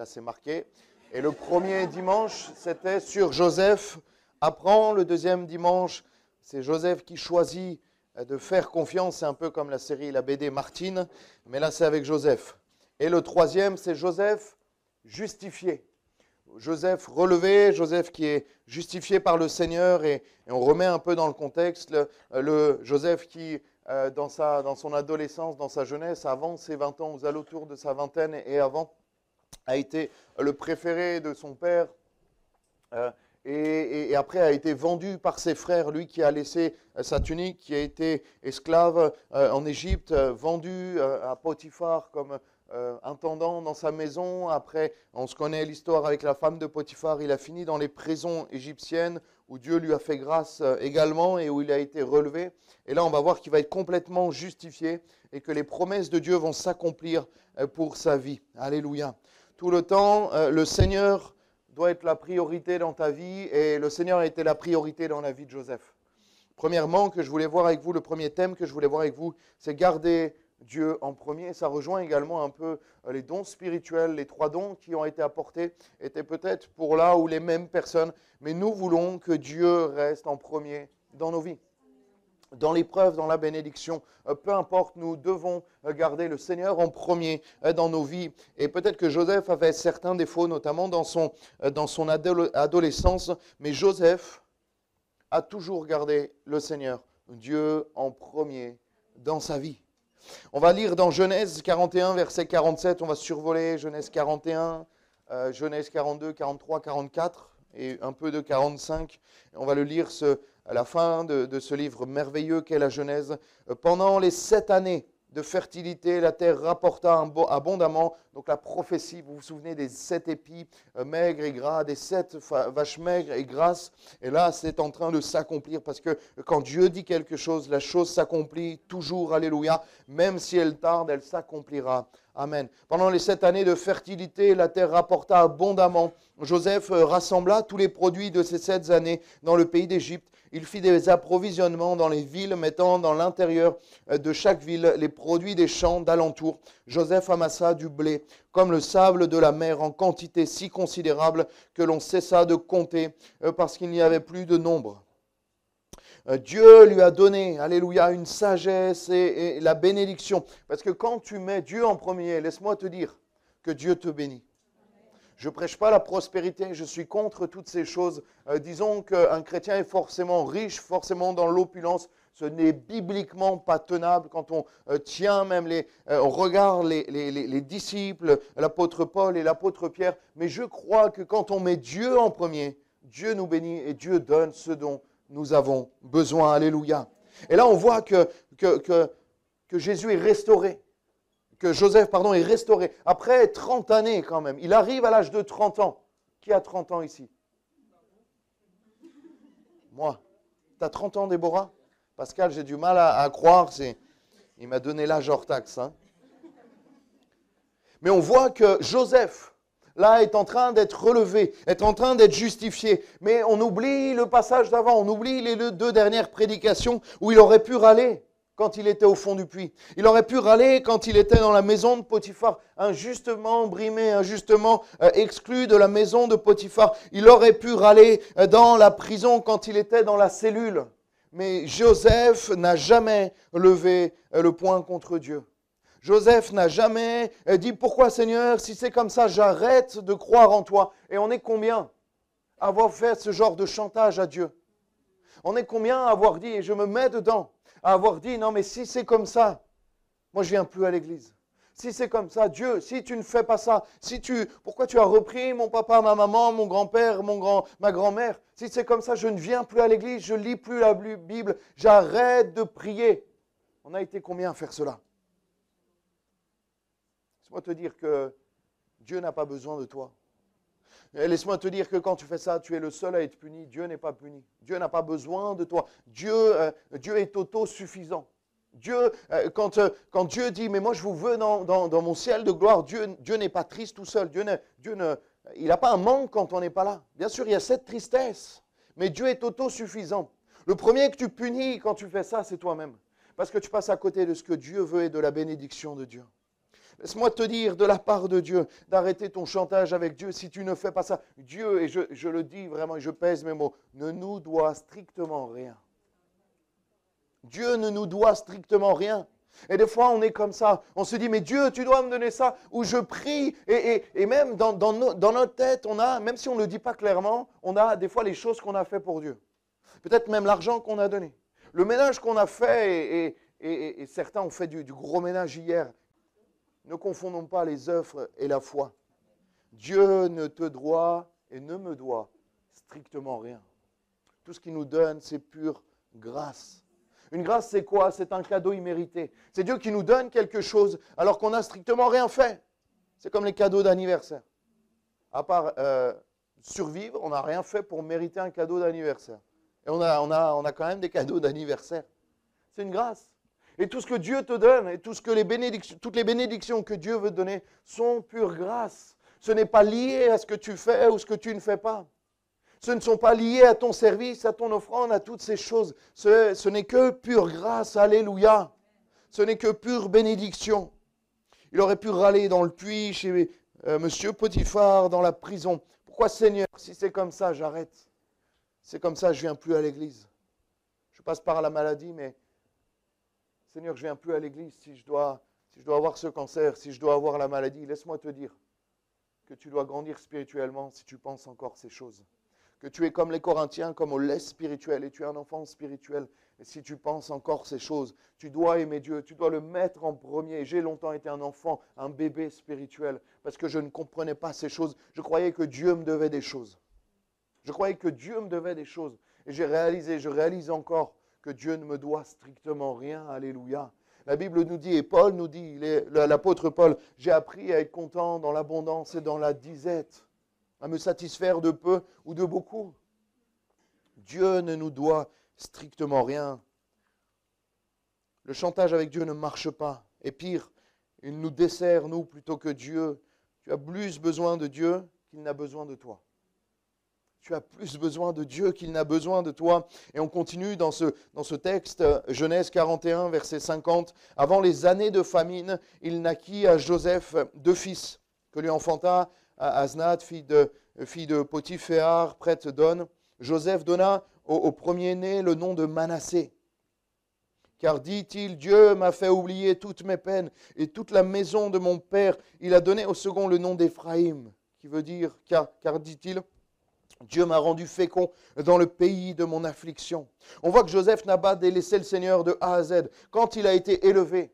assez marqué. Et le premier dimanche, c'était sur Joseph apprend. Le deuxième dimanche, c'est Joseph qui choisit de faire confiance. C'est un peu comme la série, la BD Martine, mais là c'est avec Joseph. Et le troisième, c'est Joseph justifié. Joseph relevé, Joseph qui est justifié par le Seigneur, et on remet un peu dans le contexte le Joseph qui, dans son adolescence, dans sa jeunesse, avant ses 20 ans, aux alentours de sa vingtaine et avant, a été le préféré de son père, et après a été vendu par ses frères, lui qui a laissé sa tunique, qui a été esclave en Égypte, vendu à Potiphar comme intendant dans sa maison. Après, on se connaît l'histoire avec la femme de Potiphar, il a fini dans les prisons égyptiennes où Dieu lui a fait grâce également et où il a été relevé. Et là, on va voir qu'il va être complètement justifié et que les promesses de Dieu vont s'accomplir pour sa vie. Alléluia. Tout le temps, le Seigneur doit être la priorité dans ta vie, et le Seigneur a été la priorité dans la vie de Joseph. Premièrement, que je voulais voir avec vous, le premier thème que je voulais voir avec vous, c'est garder Dieu en premier. Ça rejoint également un peu les dons spirituels. Les 3 dons qui ont été apportés étaient peut-être pour là ou les mêmes personnes, mais nous voulons que Dieu reste en premier dans nos vies. Dans l'épreuve, dans la bénédiction, peu importe, nous devons garder le Seigneur en premier dans nos vies. Et peut-être que Joseph avait certains défauts, notamment dans son adolescence, mais Joseph a toujours gardé le Seigneur, Dieu en premier dans sa vie. On va lire dans Genèse 41, verset 47, on va survoler Genèse 41, Genèse 42, 43, 44 et un peu de 45. On va le lire à la fin de ce livre merveilleux qu'est la Genèse. Pendant les 7 années de fertilité, la terre rapporta abondamment. Donc la prophétie, vous vous souvenez des 7 épis maigres et gras, des 7 vaches maigres et grasses. Et là, c'est en train de s'accomplir parce que quand Dieu dit quelque chose, la chose s'accomplit toujours. Alléluia. Même si elle tarde, elle s'accomplira. Amen. Pendant les 7 années de fertilité, la terre rapporta abondamment. Joseph rassembla tous les produits de ces 7 années dans le pays d'Égypte. Il fit des approvisionnements dans les villes, mettant dans l'intérieur de chaque ville les produits des champs d'alentour. Joseph amassa du blé comme le sable de la mer en quantité si considérable que l'on cessa de compter parce qu'il n'y avait plus de nombre. Dieu lui a donné, alléluia, une sagesse et la bénédiction. Parce que quand tu mets Dieu en premier, laisse-moi te dire que Dieu te bénit. Je ne prêche pas la prospérité, je suis contre toutes ces choses. Disons qu'un chrétien est forcément riche, forcément dans l'opulence. Ce n'est bibliquement pas tenable quand on tient même on regarde les disciples, l'apôtre Paul et l'apôtre Pierre. Mais je crois que quand on met Dieu en premier, Dieu nous bénit et Dieu donne ce dont nous avons besoin. Alléluia. Et là, on voit que Jésus est restauré. Que Joseph, est restauré. Après 30 années quand même. Il arrive à l'âge de 30 ans. Qui a 30 ans ici? Moi. Tu as 30 ans, Déborah? Pascal, j'ai du mal à croire. Il m'a donné l'âge hors taxe. Hein. Mais on voit que Joseph, là, est en train d'être relevé, est en train d'être justifié. Mais on oublie le passage d'avant. On oublie les 2 dernières prédications où il aurait pu râler. Quand il était au fond du puits. Il aurait pu râler quand il était dans la maison de Potiphar, injustement brimé, injustement exclu de la maison de Potiphar. Il aurait pu râler dans la prison quand il était dans la cellule. Mais Joseph n'a jamais levé le poing contre Dieu. Joseph n'a jamais dit « Pourquoi Seigneur, si c'est comme ça, j'arrête de croire en toi ?» Et on est combien à avoir fait ce genre de chantage à Dieu? On est combien à avoir dit, et je me mets dedans, à avoir dit, non mais si c'est comme ça, moi je ne viens plus à l'église. Si c'est comme ça, Dieu, si tu ne fais pas ça, pourquoi tu as repris mon papa, ma maman, mon grand-père, ma grand-mère? Si c'est comme ça, je ne viens plus à l'église, je ne lis plus la Bible, j'arrête de prier. On a été combien à faire cela? Laisse-moi te dire que Dieu n'a pas besoin de toi. Laisse-moi te dire que quand tu fais ça, tu es le seul à être puni. Dieu n'est pas puni. Dieu n'a pas besoin de toi. Dieu est autosuffisant. Quand Dieu dit, mais moi je vous veux dans mon ciel de gloire, Dieu n'est pas triste tout seul. Il n'a pas un manque quand on n'est pas là. Bien sûr, il y a cette tristesse, mais Dieu est autosuffisant. Le premier que tu punis quand tu fais ça, c'est toi-même. Parce que tu passes à côté de ce que Dieu veut et de la bénédiction de Dieu. Laisse-moi te dire de la part de Dieu, d'arrêter ton chantage avec Dieu si tu ne fais pas ça. Dieu, et je le dis vraiment, et je pèse mes mots, ne nous doit strictement rien. Dieu ne nous doit strictement rien. Et des fois, on est comme ça. On se dit, mais Dieu, tu dois me donner ça. Ou je prie. Et même dans notre tête, on a, même si on ne le dit pas clairement, on a des fois les choses qu'on a fait pour Dieu. Peut-être même l'argent qu'on a donné. Le ménage qu'on a fait, et certains ont fait du gros ménage hier. Ne confondons pas les œuvres et la foi. Dieu ne te doit et ne me doit strictement rien. Tout ce qu'il nous donne, c'est pure grâce. Une grâce, c'est quoi? C'est un cadeau immérité. C'est Dieu qui nous donne quelque chose alors qu'on n'a strictement rien fait. C'est comme les cadeaux d'anniversaire. À part survivre, on n'a rien fait pour mériter un cadeau d'anniversaire. Et on a quand même des cadeaux d'anniversaire. C'est une grâce. Et tout ce que Dieu te donne, et toutes les bénédictions que Dieu veut te donner sont pure grâce. Ce n'est pas lié à ce que tu fais ou ce que tu ne fais pas. Ce ne sont pas liés à ton service, à ton offrande, à toutes ces choses. Ce n'est que pure grâce, alléluia. Ce n'est que pure bénédiction. Il aurait pu râler dans le puits chez Monsieur Potiphar, dans la prison. Pourquoi Seigneur, si c'est comme ça, j'arrête. C'est comme ça, je ne viens plus à l'église. Je passe par la maladie, mais Seigneur, je ne viens plus à l'église. Si je dois avoir ce cancer, si je dois avoir la maladie, laisse-moi te dire que tu dois grandir spirituellement si tu penses encore ces choses. Que tu es comme les Corinthiens, comme au lait spirituel, et tu es un enfant spirituel. Et si tu penses encore ces choses, tu dois aimer Dieu, tu dois le mettre en premier. J'ai longtemps été un enfant, un bébé spirituel, parce que je ne comprenais pas ces choses. Je croyais que Dieu me devait des choses. Je croyais que Dieu me devait des choses. Et je réalise encore que Dieu ne me doit strictement rien. Alléluia. La Bible nous dit, et Paul nous dit, l'apôtre Paul, j'ai appris à être content dans l'abondance et dans la disette, à me satisfaire de peu ou de beaucoup. Dieu ne nous doit strictement rien. Le chantage avec Dieu ne marche pas. Et pire, il nous dessert, nous, plutôt que Dieu. Tu as plus besoin de Dieu qu'il n'a besoin de toi. Tu as plus besoin de Dieu qu'il n'a besoin de toi. Et on continue dans ce texte, Genèse 41, verset 50. Avant les années de famine, il naquit à Joseph 2 fils, que lui enfanta Asnath, fille de Potiphéar, prêtre d'On. Joseph donna au premier-né le nom de Manassé. Car, dit-il, Dieu m'a fait oublier toutes mes peines et toute la maison de mon père. Il a donné au second le nom d'Éphraïm, qui veut dire, car dit-il, Dieu m'a rendu fécond dans le pays de mon affliction. On voit que Joseph n'a pas délaissé le Seigneur de A à Z. Quand il a été élevé,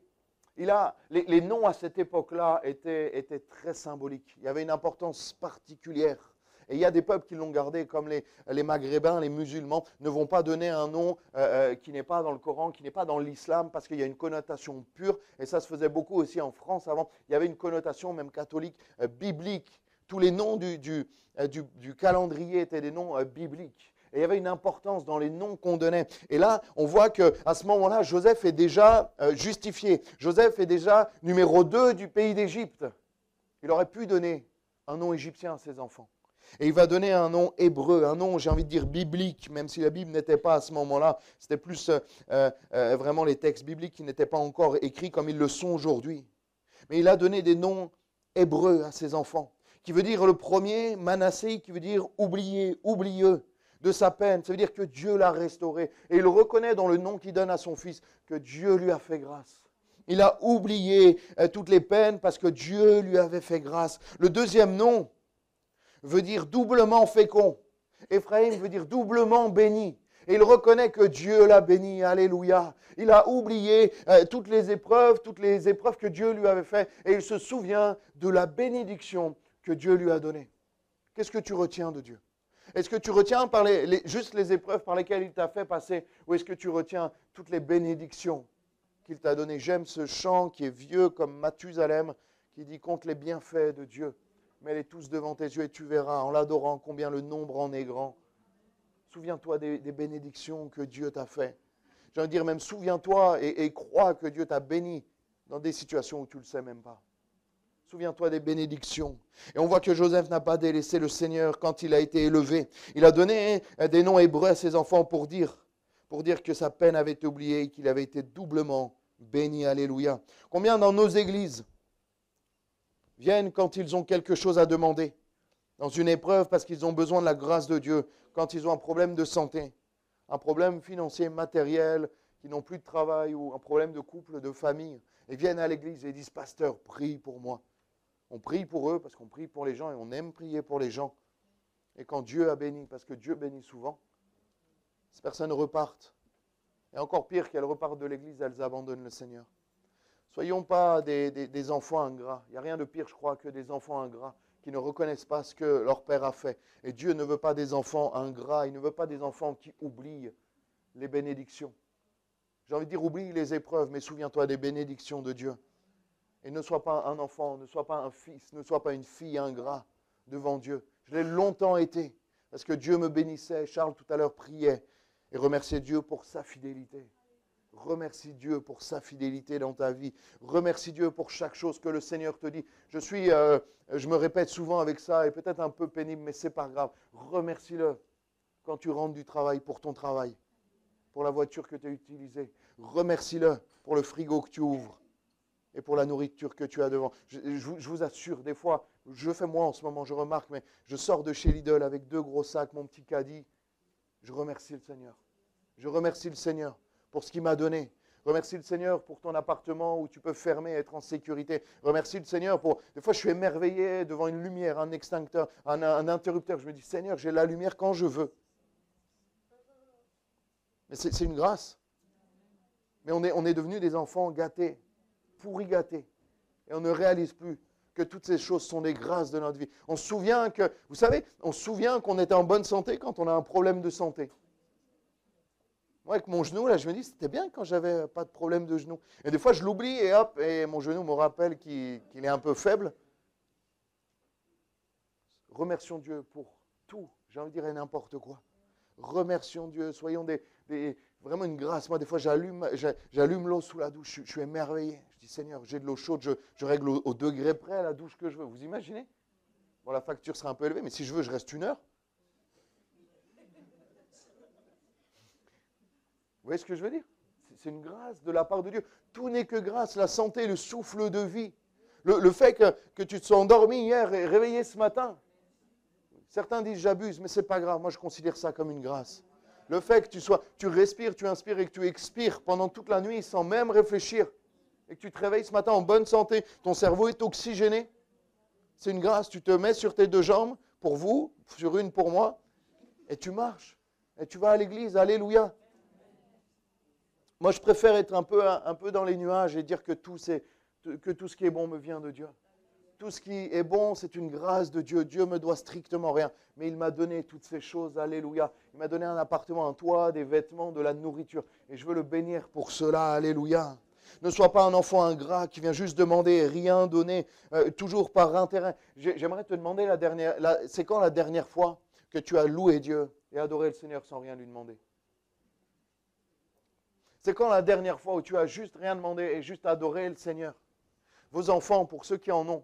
les noms à cette époque-là étaient très symboliques. Il y avait une importance particulière. Et il y a des peuples qui l'ont gardé, comme les Maghrébins, les musulmans, ne vont pas donner un nom qui n'est pas dans le Coran, qui n'est pas dans l'islam, parce qu'il y a une connotation pure. Et ça se faisait beaucoup aussi en France avant. Il y avait une connotation même catholique, biblique. Tous les noms du calendrier étaient des noms bibliques. Et il y avait une importance dans les noms qu'on donnait. Et là, on voit qu'à ce moment-là, Joseph est déjà justifié. Joseph est déjà numéro 2 du pays d'Égypte. Il aurait pu donner un nom égyptien à ses enfants. Et il va donner un nom hébreu, un nom, j'ai envie de dire, biblique, même si la Bible n'était pas à ce moment-là. C'était plus vraiment les textes bibliques qui n'étaient pas encore écrits comme ils le sont aujourd'hui. Mais il a donné des noms hébreux à ses enfants, qui veut dire le premier, Manassé, qui veut dire oublié, oublieux de sa peine. Ça veut dire que Dieu l'a restauré. Et il reconnaît dans le nom qu'il donne à son fils que Dieu lui a fait grâce. Il a oublié toutes les peines parce que Dieu lui avait fait grâce. Le deuxième nom veut dire doublement fécond. Éphraïm veut dire doublement béni. Et il reconnaît que Dieu l'a béni. Alléluia. Il a oublié toutes les épreuves que Dieu lui avait faites. Et il se souvient de la bénédiction que Dieu lui a donnée. Qu'est-ce que tu retiens de Dieu? Est-ce que tu retiens juste les épreuves par lesquelles il t'a fait passer? Ou est-ce que tu retiens toutes les bénédictions qu'il t'a données? J'aime ce chant qui est vieux comme Mathusalem, qui dit « Compte les bienfaits de Dieu, mets-les tous devant tes yeux et tu verras, en l'adorant, combien le nombre en est grand. » Souviens-toi des bénédictions que Dieu t'a fait. J'ai envie de dire même, souviens-toi et crois que Dieu t'a béni dans des situations où tu ne le sais même pas. Souviens-toi des bénédictions. Et on voit que Joseph n'a pas délaissé le Seigneur quand il a été élevé. Il a donné des noms hébreux à ses enfants pour dire que sa peine avait été oubliée et qu'il avait été doublement béni. Alléluia. Combien dans nos églises, viennent quand ils ont quelque chose à demander, dans une épreuve parce qu'ils ont besoin de la grâce de Dieu, quand ils ont un problème de santé, un problème financier, matériel, qui n'ont plus de travail ou un problème de couple, de famille, et viennent à l'église et disent « Pasteur, prie pour moi ». On prie pour eux parce qu'on prie pour les gens et on aime prier pour les gens. Et quand Dieu a béni, parce que Dieu bénit souvent, ces personnes repartent. Et encore pire, qu'elles repartent de l'église, elles abandonnent le Seigneur. Soyons pas des enfants ingrats. Il n'y a rien de pire, je crois, que des enfants ingrats qui ne reconnaissent pas ce que leur Père a fait. Et Dieu ne veut pas des enfants ingrats, il ne veut pas des enfants qui oublient les bénédictions. J'ai envie de dire, oublie les épreuves, mais souviens-toi des bénédictions de Dieu. Et ne sois pas un enfant, ne sois pas un fils, ne sois pas une fille ingrat devant Dieu. Je l'ai longtemps été, parce que Dieu me bénissait. Charles tout à l'heure priait et remerciait Dieu pour sa fidélité. Remercie Dieu pour sa fidélité dans ta vie. Remercie Dieu pour chaque chose que le Seigneur te dit. Je me répète souvent avec ça, et peut-être un peu pénible, mais ce n'est pas grave. Remercie-le quand tu rentres du travail pour ton travail, pour la voiture que tu as utilisée. Remercie-le pour le frigo que tu ouvres et pour la nourriture que tu as devant. Je vous assure, des fois, je le fais moi en ce moment, je remarque, mais je sors de chez Lidl avec 2 gros sacs, mon petit caddie. Je remercie le Seigneur. Je remercie le Seigneur pour ce qu'il m'a donné. Remercie le Seigneur pour ton appartement où tu peux fermer, être en sécurité. Remercie le Seigneur pour... Des fois, je suis émerveillé devant une lumière, un extincteur, un interrupteur. Je me dis, Seigneur, j'ai la lumière quand je veux. Mais c'est une grâce. Mais on est devenus des enfants gâtés, pourris gâtés. Et on ne réalise plus que toutes ces choses sont des grâces de notre vie. On se souvient que, vous savez, on se souvient qu'on était en bonne santé quand on a un problème de santé. Moi, avec mon genou, là, je me dis, c'était bien quand j'avais pas de problème de genou. Et des fois, je l'oublie et hop, et mon genou me rappelle qu'il est un peu faible. Remercions Dieu pour tout. J'ai envie de dire n'importe quoi. Remercions Dieu. Soyons vraiment une grâce. Moi, des fois, j'allume l'eau sous la douche. Je suis émerveillé. Je dis, Seigneur, j'ai de l'eau chaude. Je règle au degré près la douche que je veux. Vous imaginez? Bon, la facture sera un peu élevée, mais si je veux, je reste 1 heure. Vous voyez ce que je veux dire? C'est une grâce de la part de Dieu. Tout n'est que grâce, la santé, le souffle de vie. Le fait que tu te sois endormi hier et réveillé ce matin. Certains disent j'abuse, mais ce n'est pas grave. Moi, je considère ça comme une grâce. Le fait que tu respires, tu inspires et que tu expires pendant toute la nuit sans même réfléchir et que tu te réveilles ce matin en bonne santé, ton cerveau est oxygéné. C'est une grâce. Tu te mets sur tes 2 jambes, pour vous, sur une pour moi, et tu marches. Et tu vas à l'église, alléluia. Moi, je préfère être un peu dans les nuages et dire que tout ce qui est bon me vient de Dieu. Tout ce qui est bon, c'est une grâce de Dieu. Dieu me doit strictement rien. Mais il m'a donné toutes ces choses, alléluia. Il m'a donné un appartement, un toit, des vêtements, de la nourriture. Et je veux le bénir pour cela, alléluia. Ne sois pas un enfant ingrat qui vient juste demander et rien donner, toujours par intérêt. J'aimerais te demander c'est quand la dernière fois que tu as loué Dieu et adoré le Seigneur sans rien lui demander? C'est quand la dernière fois où tu as juste rien demandé et juste adoré le Seigneur? Vos enfants, pour ceux qui en ont,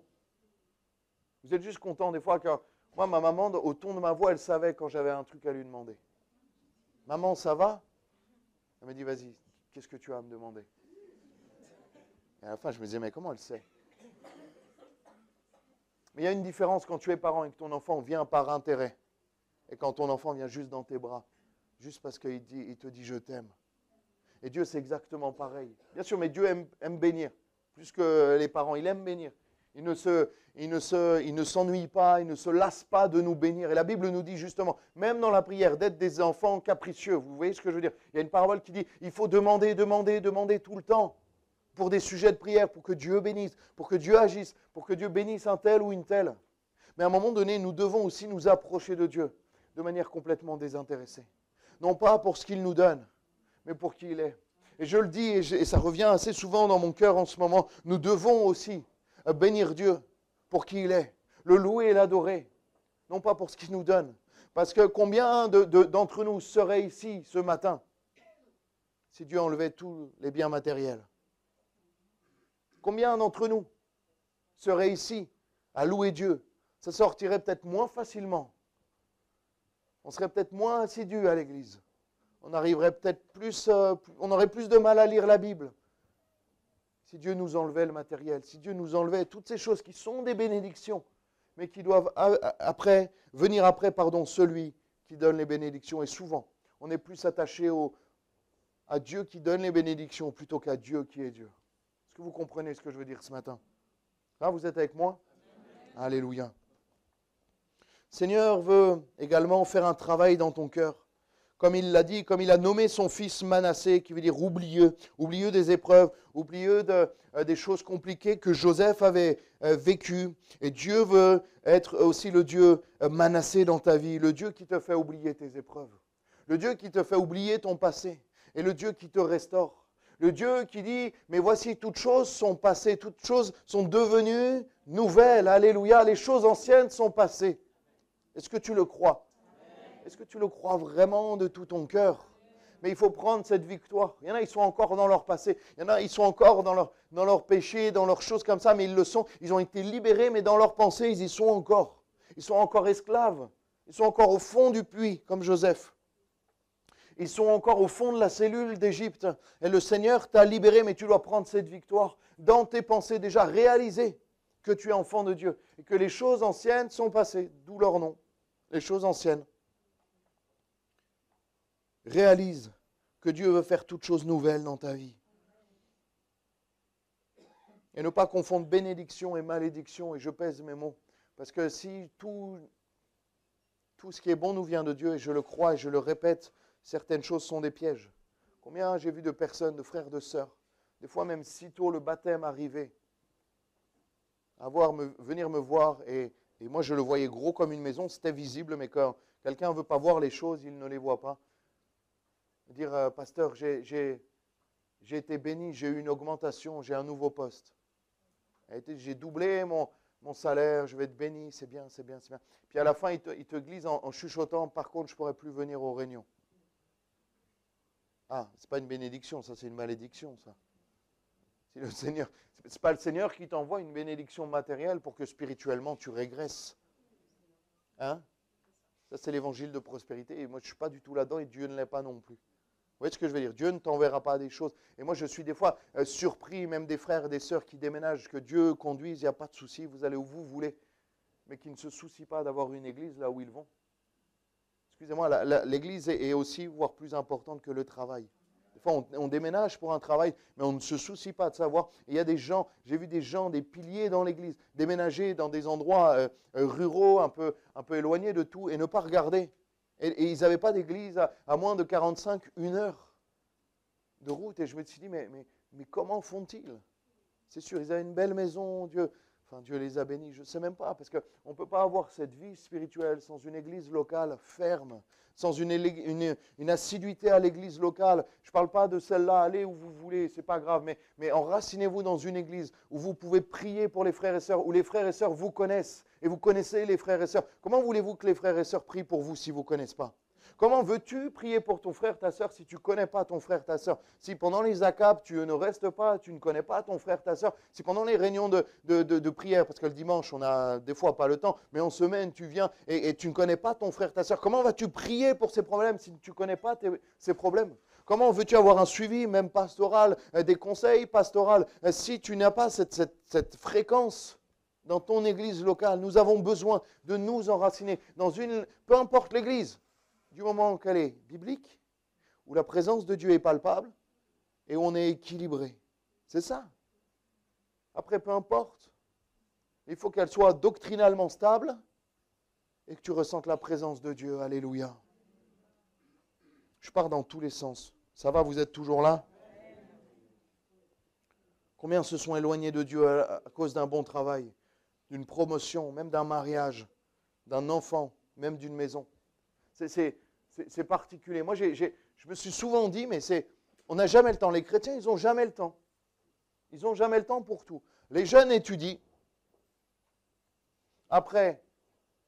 vous êtes juste contents des fois que moi, ma maman, au ton de ma voix, elle savait quand j'avais un truc à lui demander. Maman, ça va? Elle me dit, vas-y, qu'est-ce que tu as à me demander? Et à la fin, je me disais, mais comment elle sait? Mais il y a une différence quand tu es parent et que ton enfant vient par intérêt et quand ton enfant vient juste dans tes bras, juste parce qu'il te dit, je t'aime. Et Dieu, c'est exactement pareil. Bien sûr, mais Dieu aime bénir. Plus que les parents, il aime bénir. Il ne s'ennuie pas, il ne se lasse pas de nous bénir. Et la Bible nous dit justement, même dans la prière, d'être des enfants capricieux. Vous voyez ce que je veux dire? Il y a une parole qui dit, il faut demander, demander, demander tout le temps pour des sujets de prière, pour que Dieu bénisse, pour que Dieu agisse, pour que Dieu bénisse un tel ou une telle. Mais à un moment donné, nous devons aussi nous approcher de Dieu de manière complètement désintéressée. Non pas pour ce qu'il nous donne, mais pour qui il est. Et je le dis, et ça revient assez souvent dans mon cœur en ce moment, nous devons aussi bénir Dieu pour qui il est, le louer et l'adorer, non pas pour ce qu'il nous donne. Parce que combien d'entre nous seraient ici ce matin si Dieu enlevait tous les biens matériels? Combien d'entre nous seraient ici à louer Dieu? Ça sortirait peut-être moins facilement. On serait peut-être moins assidus à l'église. On arriverait peut-être on aurait plus de mal à lire la Bible Si Dieu nous enlevait le matériel, si Dieu nous enlevait toutes ces choses qui sont des bénédictions, mais qui doivent venir après, celui qui donne les bénédictions. Et souvent, on est plus attaché à Dieu qui donne les bénédictions plutôt qu'à Dieu qui est Dieu. Est-ce que vous comprenez ce que je veux dire ce matin? Vous êtes avec moi? Alléluia. Seigneur veut également faire un travail dans ton cœur. Comme il l'a dit, comme il a nommé son fils Manassé, qui veut dire oublieux des épreuves, oublieux des choses compliquées que Joseph avait vécues. Et Dieu veut être aussi le Dieu Manassé dans ta vie, le Dieu qui te fait oublier tes épreuves, le Dieu qui te fait oublier ton passé, et le Dieu qui te restaure. Le Dieu qui dit, mais voici, toutes choses sont passées, toutes choses sont devenues nouvelles. Alléluia, les choses anciennes sont passées. Est-ce que tu le crois? Est-ce que tu le crois vraiment de tout ton cœur? Mais il faut prendre cette victoire. Il y en a, ils sont encore dans leur passé. Il y en a, ils sont encore dans leur péché, dans leurs choses comme ça, mais ils le sont. Ils ont été libérés, mais dans leurs pensées, ils y sont encore. Ils sont encore esclaves. Ils sont encore au fond du puits, comme Joseph. Ils sont encore au fond de la cellule d'Égypte. Et le Seigneur t'a libéré, mais tu dois prendre cette victoire dans tes pensées déjà, réaliser que tu es enfant de Dieu et que les choses anciennes sont passées, d'où leur nom, les choses anciennes. Réalise que Dieu veut faire toutes choses nouvelles dans ta vie. Et ne pas confondre bénédiction et malédiction, et je pèse mes mots. Parce que si tout ce qui est bon nous vient de Dieu, et je le crois et je le répète, certaines choses sont des pièges. Combien j'ai vu de personnes, de frères, de sœurs, des fois même sitôt le baptême arrivé, venir me voir, et moi je le voyais gros comme une maison, c'était visible, mais quand quelqu'un ne veut pas voir les choses, il ne les voit pas. Dire, pasteur, j'ai été béni, j'ai eu une augmentation, j'ai un nouveau poste. J'ai doublé mon salaire, je vais être béni, c'est bien, c'est bien, c'est bien. Puis à la fin, il te glisse en chuchotant, par contre, je ne pourrai plus venir aux réunions. Ah, ce n'est pas une bénédiction, ça c'est une malédiction, ça. Si le Seigneur, c'est pas le Seigneur qui t'envoie une bénédiction matérielle pour que spirituellement tu régresses. Hein? Ça c'est l'évangile de prospérité, et moi je ne suis pas du tout là-dedans, et Dieu ne l'est pas non plus. Vous voyez ce que je veux dire? Dieu ne t'enverra pas des choses. Et moi, je suis des fois surpris, même des frères et des sœurs qui déménagent, que Dieu conduise, il n'y a pas de souci, vous allez où vous voulez, mais qui ne se soucient pas d'avoir une église là où ils vont. Excusez-moi, l'église est aussi, voire plus importante que le travail. Des fois, on déménage pour un travail, mais on ne se soucie pas de savoir. Et il y a des gens, j'ai vu des gens, des piliers dans l'église, déménager dans des endroits ruraux, un peu éloignés de tout, et ne pas regarder. Et ils n'avaient pas d'église à moins de 45, 1 heure de route. Et je me suis dit, mais comment font-ils? C'est sûr, ils avaient une belle maison, Dieu les a bénis, je ne sais même pas, parce qu'on ne peut pas avoir cette vie spirituelle sans une église locale ferme, sans une assiduité à l'église locale. Je ne parle pas de celle-là, allez où vous voulez, ce n'est pas grave, mais enracinez-vous dans une église où vous pouvez prier pour les frères et sœurs, où les frères et sœurs vous connaissent, et vous connaissez les frères et sœurs. Comment voulez-vous que les frères et sœurs prient pour vous si vous ne connaissez pas? Comment veux-tu prier pour ton frère, ta sœur, si tu ne connais pas ton frère, ta sœur? Si pendant les ACAP, tu ne restes pas, tu ne connais pas ton frère, ta sœur? Si pendant les réunions de prière, parce que le dimanche, on n'a des fois pas le temps, mais en semaine, tu viens et tu ne connais pas ton frère, ta sœur, comment vas-tu prier pour ces problèmes si tu ne connais pas ces problèmes? Comment veux-tu avoir un suivi, même pastoral, des conseils pastoraux, si tu n'as pas cette fréquence dans ton église locale? Nous avons besoin de nous enraciner dans peu importe l'église, du moment qu'elle est biblique, où la présence de Dieu est palpable et où on est équilibré. C'est ça. Après, peu importe, il faut qu'elle soit doctrinalement stable et que tu ressentes la présence de Dieu. Alléluia. Je pars dans tous les sens. Ça va, vous êtes toujours là? Combien se sont éloignés de Dieu à cause d'un bon travail, d'une promotion, même d'un mariage, d'un enfant, même d'une maison? C'est particulier. Moi, je me suis souvent dit, mais on n'a jamais le temps. Les chrétiens, ils n'ont jamais le temps. Ils n'ont jamais le temps pour tout. Les jeunes étudient. Après,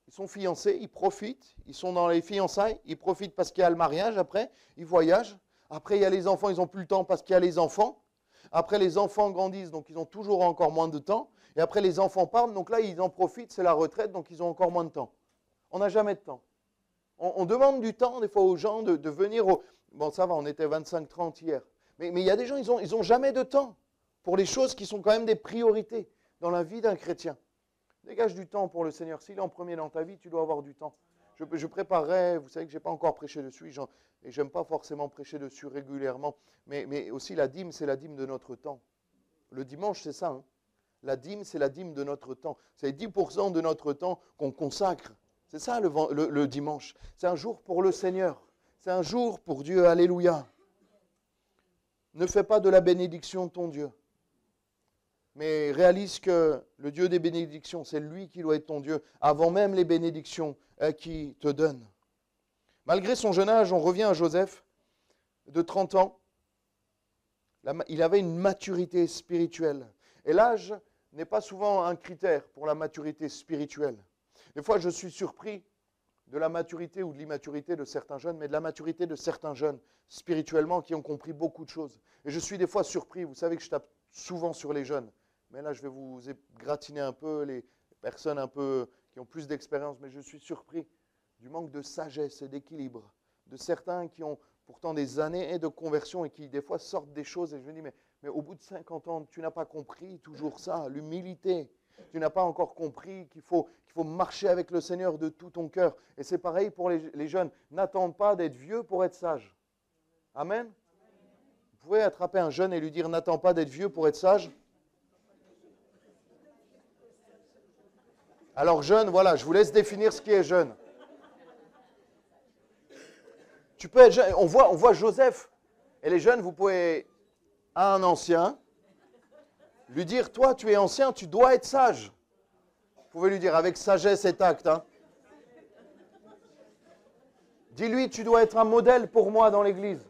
ils sont fiancés, ils profitent. Ils sont dans les fiançailles, ils profitent parce qu'il y a le mariage. Après, ils voyagent. Après, il y a les enfants, ils n'ont plus le temps parce qu'il y a les enfants. Après, les enfants grandissent, donc ils ont toujours encore moins de temps. Et après, les enfants partent, donc là, ils en profitent, c'est la retraite, donc ils ont encore moins de temps. On n'a jamais de temps. On demande du temps, des fois, aux gens de venir Bon, ça va, on était 25-30 hier. Mais il y a des gens, ils ont jamais de temps. pour les choses qui sont quand même des priorités dans la vie d'un chrétien. Dégage du temps pour le Seigneur. S'il est en premier dans ta vie, tu dois avoir du temps. Je préparerai, vous savez que je n'ai pas encore prêché dessus, et je n'aime pas forcément prêcher dessus régulièrement, mais aussi la dîme, c'est la dîme de notre temps. Le dimanche, c'est ça. Hein. La dîme, c'est la dîme de notre temps. C'est 10% de notre temps qu'on consacre. C'est ça le dimanche. C'est un jour pour le Seigneur. C'est un jour pour Dieu. Alléluia. Ne fais pas de la bénédiction ton Dieu. Mais réalise que le Dieu des bénédictions, c'est lui qui doit être ton Dieu, avant même les bénédictions qu'il te donne. Malgré son jeune âge, on revient à Joseph, de 30 ans. Il avait une maturité spirituelle. Et l'âge n'est pas souvent un critère pour la maturité spirituelle. Des fois, je suis surpris de la maturité ou de l'immaturité de certains jeunes, mais de la maturité de certains jeunes spirituellement qui ont compris beaucoup de choses. Et je suis des fois surpris, vous savez que je tape souvent sur les jeunes, mais là je vais vous gratiner un peu les personnes un peu qui ont plus d'expérience, mais je suis surpris du manque de sagesse et d'équilibre de certains qui ont pourtant des années de conversion et qui des fois sortent des choses et je me dis mais au bout de 50 ans, tu n'as pas compris toujours ça, l'humilité. Tu n'as pas encore compris qu'il faut marcher avec le Seigneur de tout ton cœur. Et c'est pareil pour les jeunes. N'attends pas d'être vieux pour être sage. Amen. Vous pouvez attraper un jeune et lui dire, n'attends pas d'être vieux pour être sage. Alors jeune, voilà, je vous laisse définir ce qui est jeune. Tu peux être jeune. On voit Joseph. Et les jeunes, vous pouvez, à un ancien, lui dire, toi, tu es ancien, tu dois être sage. Vous pouvez lui dire avec sagesse et tact. Hein. Dis-lui, tu dois être un modèle pour moi dans l'église.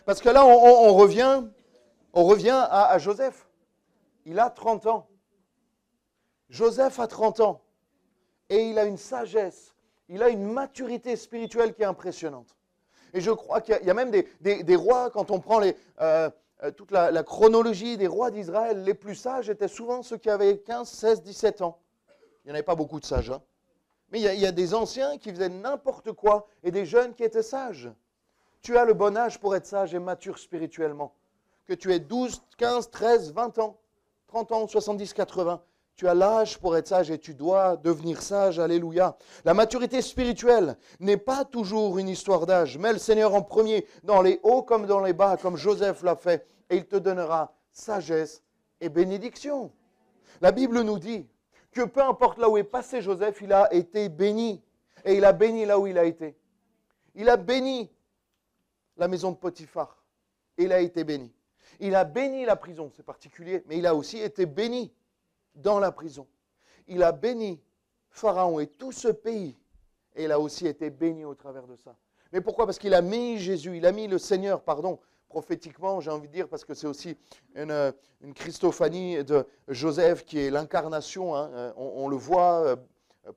Parce que là, on revient à Joseph. Il a 30 ans. Joseph a 30 ans. Et il a une sagesse, il a une maturité spirituelle qui est impressionnante. Et je crois qu'il y a même des rois, quand on prend toute la chronologie des rois d'Israël, les plus sages étaient souvent ceux qui avaient 15, 16, 17 ans. Il n'y en avait pas beaucoup de sages. Hein. Mais il y a des anciens qui faisaient n'importe quoi et des jeunes qui étaient sages. Tu as le bon âge pour être sage et mature spirituellement. Que tu aies 12, 15, 13, 20 ans, 30 ans, 70, 80. Tu as l'âge pour être sage et tu dois devenir sage. Alléluia. La maturité spirituelle n'est pas toujours une histoire d'âge. Mets le Seigneur en premier, dans les hauts comme dans les bas, comme Joseph l'a fait, et il te donnera sagesse et bénédiction. La Bible nous dit que peu importe là où est passé Joseph, il a été béni. Et il a béni là où il a été. Il a béni la maison de Potiphar. Et il a été béni. Il a béni la prison, c'est particulier, mais il a aussi été béni dans la prison. Il a béni Pharaon et tout ce pays. Et il a aussi été béni au travers de ça. Mais pourquoi? Parce qu'il a mis Jésus, il a mis le Seigneur, prophétiquement, j'ai envie de dire, parce que c'est aussi une Christophanie de Joseph qui est l'incarnation, hein, on le voit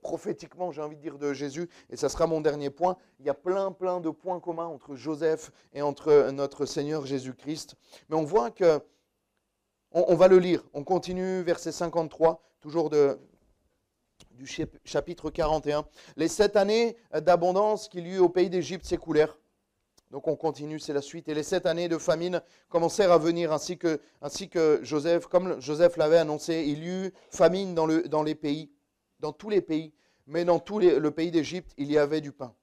prophétiquement, j'ai envie de dire, de Jésus. Et ça sera mon dernier point. Il y a plein de points communs entre Joseph et entre notre Seigneur Jésus-Christ. Mais on voit que on va le lire. On continue, verset 53, toujours du chapitre 41. Les 7 années d'abondance qu'il y eut au pays d'Égypte s'écoulèrent. Donc on continue, c'est la suite. Et les 7 années de famine commencèrent à venir, ainsi que Joseph, comme Joseph l'avait annoncé. Il y eut famine dans les pays, dans tous les pays, mais dans le pays d'Égypte, il y avait du pain.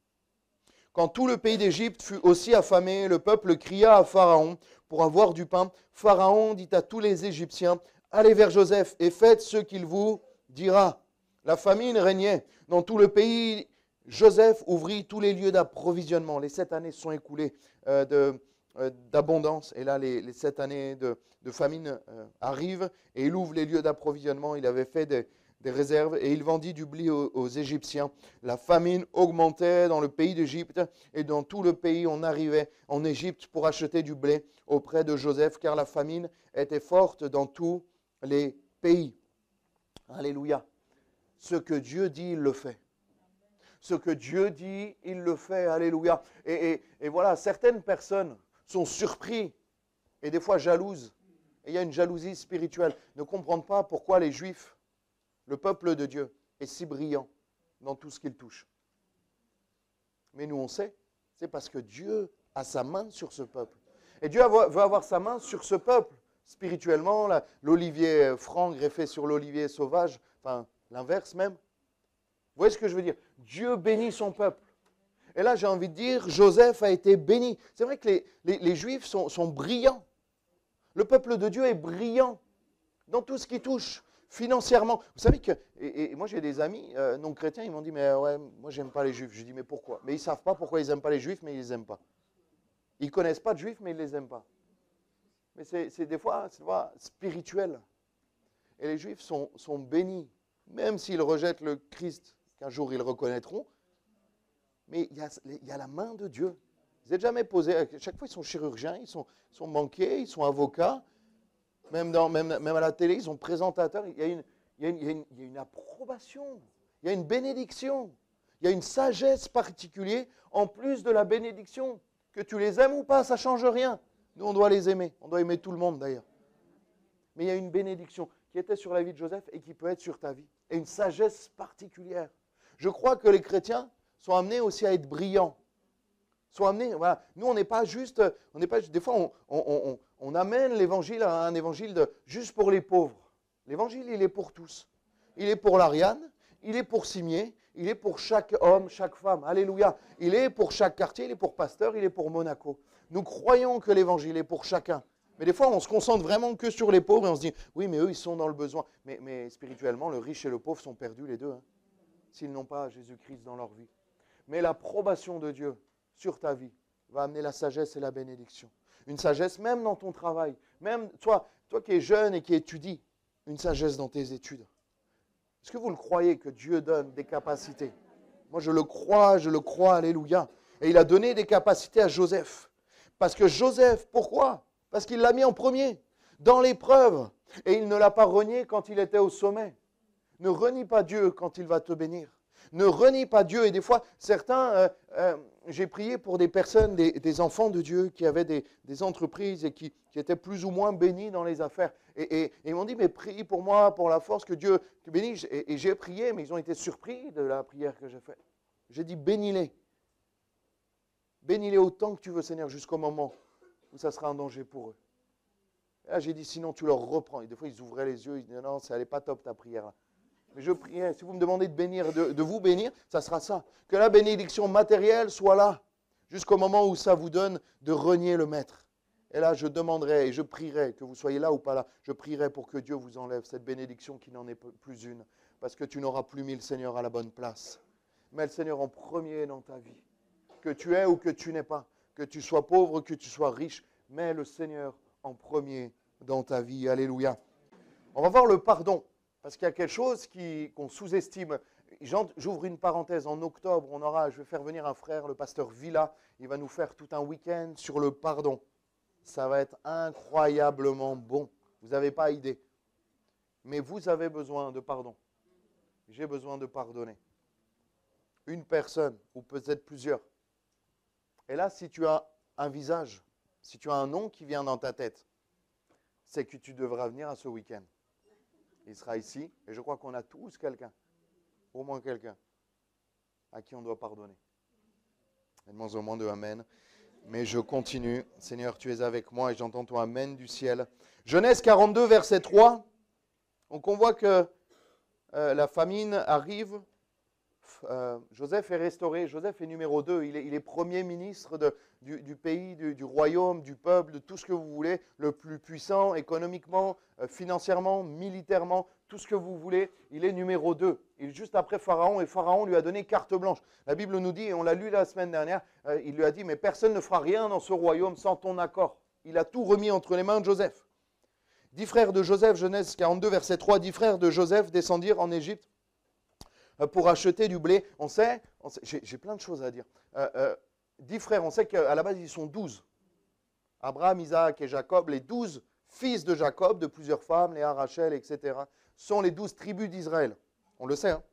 Quand tout le pays d'Égypte fut aussi affamé, le peuple cria à Pharaon pour avoir du pain. Pharaon dit à tous les Égyptiens, allez vers Joseph et faites ce qu'il vous dira. La famine régnait dans tout le pays. Joseph ouvrit tous les lieux d'approvisionnement. Les 7 années se sont écoulées d'abondance. Et là, les 7 années de famine arrivent et il ouvre les lieux d'approvisionnement. Il avait fait des réserves et il vendit du blé aux Égyptiens. La famine augmentait dans le pays d'Égypte et dans tout le pays on arrivait en Égypte pour acheter du blé auprès de Joseph car la famine était forte dans tous les pays. Alléluia. Ce que Dieu dit, il le fait. Ce que Dieu dit, il le fait. Alléluia. Et voilà, certaines personnes sont surprises et des fois jalouses. Et il y a une jalousie spirituelle. Ne comprennent pas pourquoi les Juifs, le peuple de Dieu, est si brillant dans tout ce qu'il touche. Mais nous, on sait, c'est parce que Dieu a sa main sur ce peuple. Et Dieu veut avoir sa main sur ce peuple, spirituellement, l'olivier franc greffé sur l'olivier sauvage, enfin l'inverse même. Vous voyez ce que je veux dire? Dieu bénit son peuple. Et là, j'ai envie de dire, Joseph a été béni. C'est vrai que les Juifs sont brillants. Le peuple de Dieu est brillant dans tout ce qui touche financièrement. Vous savez que, et moi j'ai des amis non chrétiens, ils m'ont dit, mais ouais, moi j'aime pas les Juifs. Je dis, mais pourquoi? Mais ils ne savent pas pourquoi ils n'aiment pas les Juifs, mais ils les aiment pas. Ils ne connaissent pas de Juifs, mais ils ne les aiment pas. Mais c'est des fois spirituel. Et les Juifs sont bénis, même s'ils rejettent le Christ, qu'un jour ils reconnaîtront. Mais il y a la main de Dieu. Vous n'êtes jamais posé, à chaque fois ils sont chirurgiens, ils sont banquiers, ils sont avocats, même à la télé, ils sont présentateurs. Il y a une approbation, il y a une bénédiction, il y a une sagesse particulière en plus de la bénédiction. Que tu les aimes ou pas, ça ne change rien. Nous, on doit les aimer. On doit aimer tout le monde d'ailleurs. Mais il y a une bénédiction qui était sur la vie de Joseph et qui peut être sur ta vie. Et une sagesse particulière. Je crois que les chrétiens sont amenés aussi à être brillants. Sont amenés, voilà. Nous, on n'est pas juste, des fois, on amène l'évangile à un évangile juste pour les pauvres. L'évangile, il est pour tous. Il est pour l'Ariane, il est pour Cimier, il est pour chaque homme, chaque femme. Alléluia. Il est pour chaque quartier, il est pour Pasteur, il est pour Monaco. Nous croyons que l'évangile est pour chacun. Mais des fois, on se concentre vraiment que sur les pauvres et on se dit, oui, mais eux, ils sont dans le besoin. Mais spirituellement, le riche et le pauvre sont perdus les deux, hein, s'ils n'ont pas Jésus-Christ dans leur vie. Mais l'approbation de Dieu sur ta vie va amener la sagesse et la bénédiction. Une sagesse même dans ton travail. Même toi qui es jeune et qui étudie, une sagesse dans tes études. Est-ce que vous le croyez que Dieu donne des capacités? Moi, je le crois, alléluia. Et il a donné des capacités à Joseph. Parce que Joseph, pourquoi? Parce qu'il l'a mis en premier, dans l'épreuve. Et il ne l'a pas renié quand il était au sommet. Ne renie pas Dieu quand il va te bénir. Ne renie pas Dieu. Et des fois, certains, j'ai prié pour des personnes, des enfants de Dieu qui avaient des entreprises et qui étaient plus ou moins bénis dans les affaires. Et ils m'ont dit, mais prie pour moi, pour la force que Dieu te bénisse. Et j'ai prié, mais ils ont été surpris de la prière que j'ai faite. J'ai dit, bénis-les. Bénis-les autant que tu veux, Seigneur, jusqu'au moment où ça sera un danger pour eux. Et là, j'ai dit, sinon tu leur reprends. Et des fois, ils ouvraient les yeux, ils disaient, non, ça n'allait pas top ta prière là. Mais je priais, si vous me demandez de bénir, de vous bénir, ça sera ça. Que la bénédiction matérielle soit là, jusqu'au moment où ça vous donne de renier le Maître. Et là, je demanderai et je prierai, que vous soyez là ou pas là, je prierai pour que Dieu vous enlève cette bénédiction qui n'en est plus une. Parce que tu n'auras plus mis le Seigneur à la bonne place. Mets le Seigneur en premier dans ta vie. Que tu aies ou que tu n'aies pas, que tu sois pauvre, que tu sois riche, mets le Seigneur en premier dans ta vie. Alléluia. On va voir le pardon. Parce qu'il y a quelque chose qu'on sous-estime. J'ouvre une parenthèse. En octobre, je vais faire venir un frère, le pasteur Villa. Il va nous faire tout un week-end sur le pardon. Ça va être incroyablement bon. Vous n'avez pas idée. Mais vous avez besoin de pardon. J'ai besoin de pardonner. Une personne, ou peut-être plusieurs. Et là, si tu as un visage, si tu as un nom qui vient dans ta tête, c'est que tu devras venir à ce week-end. Il sera ici, et je crois qu'on a tous quelqu'un, au moins quelqu'un, à qui on doit pardonner. Je demande au moins de Amen. Mais je continue. Seigneur, tu es avec moi et j'entends ton Amen du ciel. Genèse 42, verset 3. Donc on voit que la famine arrive. Joseph est restauré. Joseph est numéro 2. Il est premier ministre du pays, du royaume, du peuple, de tout ce que vous voulez, le plus puissant économiquement, financièrement, militairement, tout ce que vous voulez. Il est numéro 2. Il est juste après Pharaon et Pharaon lui a donné carte blanche. La Bible nous dit, et on l'a lu la semaine dernière, il lui a dit, mais personne ne fera rien dans ce royaume sans ton accord. Il a tout remis entre les mains de Joseph. 10 frères de Joseph, Genèse 42, verset 3, 10 frères de Joseph descendirent en Égypte pour acheter du blé. On sait j'ai plein de choses à dire. 10 frères, on sait qu'à la base, ils sont 12. Abraham, Isaac et Jacob, les 12 fils de Jacob, de plusieurs femmes, Léa, Rachel, etc., sont les 12 tribus d'Israël. On le sait, hein.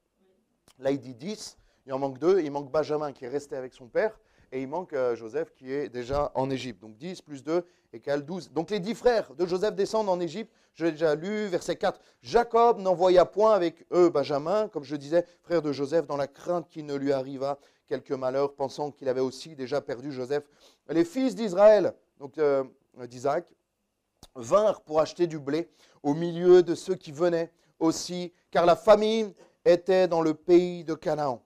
Là, il dit 10, il en manque 2, il manque Benjamin qui est resté avec son père, et il manque Joseph qui est déjà en Égypte. Donc 10 plus 2 égale 12. Donc les 10 frères de Joseph descendent en Égypte. Je l'ai déjà lu, verset 4. Jacob n'envoya point avec eux Benjamin, comme je disais, frère de Joseph, dans la crainte qu'il ne lui arriva quelque malheur, pensant qu'il avait aussi déjà perdu Joseph. Les fils d'Israël donc d'Isaac, vinrent pour acheter du blé au milieu de ceux qui venaient aussi, car la famine était dans le pays de Canaan.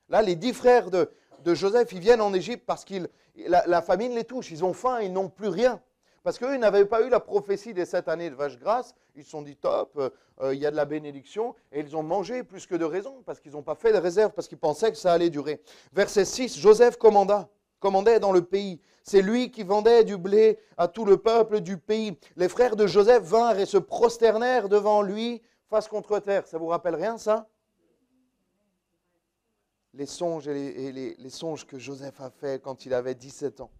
Là, les 10 frères de Joseph, ils viennent en Égypte parce que la famine les touche. Ils ont faim, ils n'ont plus rien. Parce qu'eux, ils n'avaient pas eu la prophétie des 7 années de vache grasse. Ils se sont dit, top, il y a de la bénédiction. Et ils ont mangé plus que de raison, parce qu'ils n'ont pas fait de réserve, parce qu'ils pensaient que ça allait durer. Verset 6, Joseph commandait dans le pays. C'est lui qui vendait du blé à tout le peuple du pays. Les frères de Joseph vinrent et se prosternèrent devant lui, face contre terre. Ça vous rappelle rien, ça? Les songes les songes que Joseph a fait quand il avait 17 ans.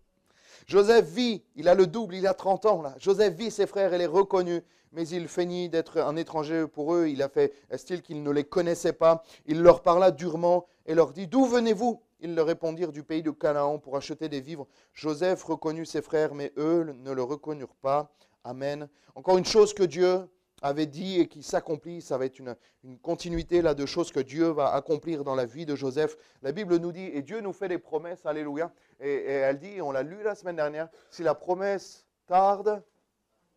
Joseph vit, il a le double, il a 30 ans là. Joseph vit ses frères et les reconnut, mais il feignit d'être un étranger pour eux. Il a fait style qu'il ne les connaissait pas. Il leur parla durement et leur dit, d'où venez-vous? Ils leur répondirent, du pays de Canaan pour acheter des vivres. Joseph reconnut ses frères, mais eux ne le reconnurent pas. Amen. Encore une chose que Dieu avait dit et qui s'accomplit, ça va être une continuité là de choses que Dieu va accomplir dans la vie de Joseph. La Bible nous dit, et Dieu nous fait des promesses, alléluia, et elle dit, on l'a lu la semaine dernière, si la promesse tarde,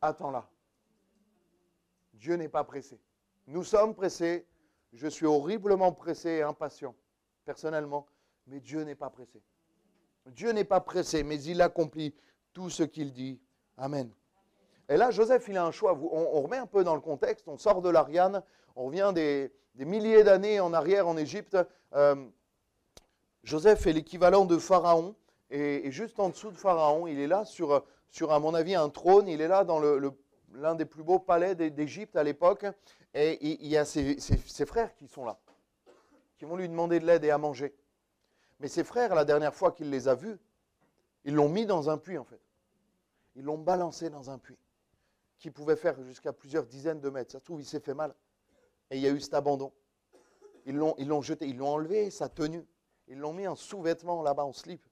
attends-la. Dieu n'est pas pressé. Nous sommes pressés, je suis horriblement pressé et impatient, personnellement, mais Dieu n'est pas pressé. Dieu n'est pas pressé, mais il accomplit tout ce qu'il dit. Amen. Et là, Joseph, il a un choix. On remet un peu dans le contexte, on sort de l'Ariane, on revient des milliers d'années en arrière en Égypte. Joseph est l'équivalent de Pharaon, et juste en dessous de Pharaon, il est là sur à mon avis, un trône, il est là dans l'un des plus beaux palais d'Égypte à l'époque, et il y a ses frères qui sont là, qui vont lui demander de l'aide et à manger. Mais ses frères, la dernière fois qu'il les a vus, ils l'ont mis dans un puits en fait. Ils l'ont balancé dans un puits qui pouvait faire jusqu'à plusieurs dizaines de mètres. Ça se trouve, il s'est fait mal. Et il y a eu cet abandon. Ils l'ont jeté, ils l'ont enlevé, sa tenue. Ils l'ont mis en sous-vêtement là-bas, en slip,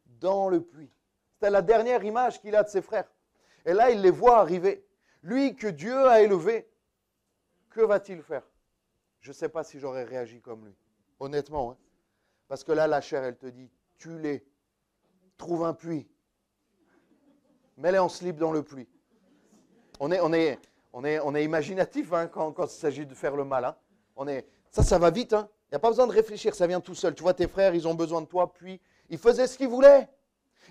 dans le puits. C'était la dernière image qu'il a de ses frères. Et là, il les voit arriver. Lui que Dieu a élevé, que va-t-il faire? Je ne sais pas si j'aurais réagi comme lui. Honnêtement, hein. Parce que là, la chair, elle te dit, tue-les, trouve un puits, mets-les en slip dans le puits. On est imaginatif hein, quand il s'agit de faire le mal. Hein. Ça va vite. Hein. Il n'y a pas besoin de réfléchir, ça vient tout seul. Tu vois, tes frères, ils ont besoin de toi, puis ils faisaient ce qu'ils voulaient.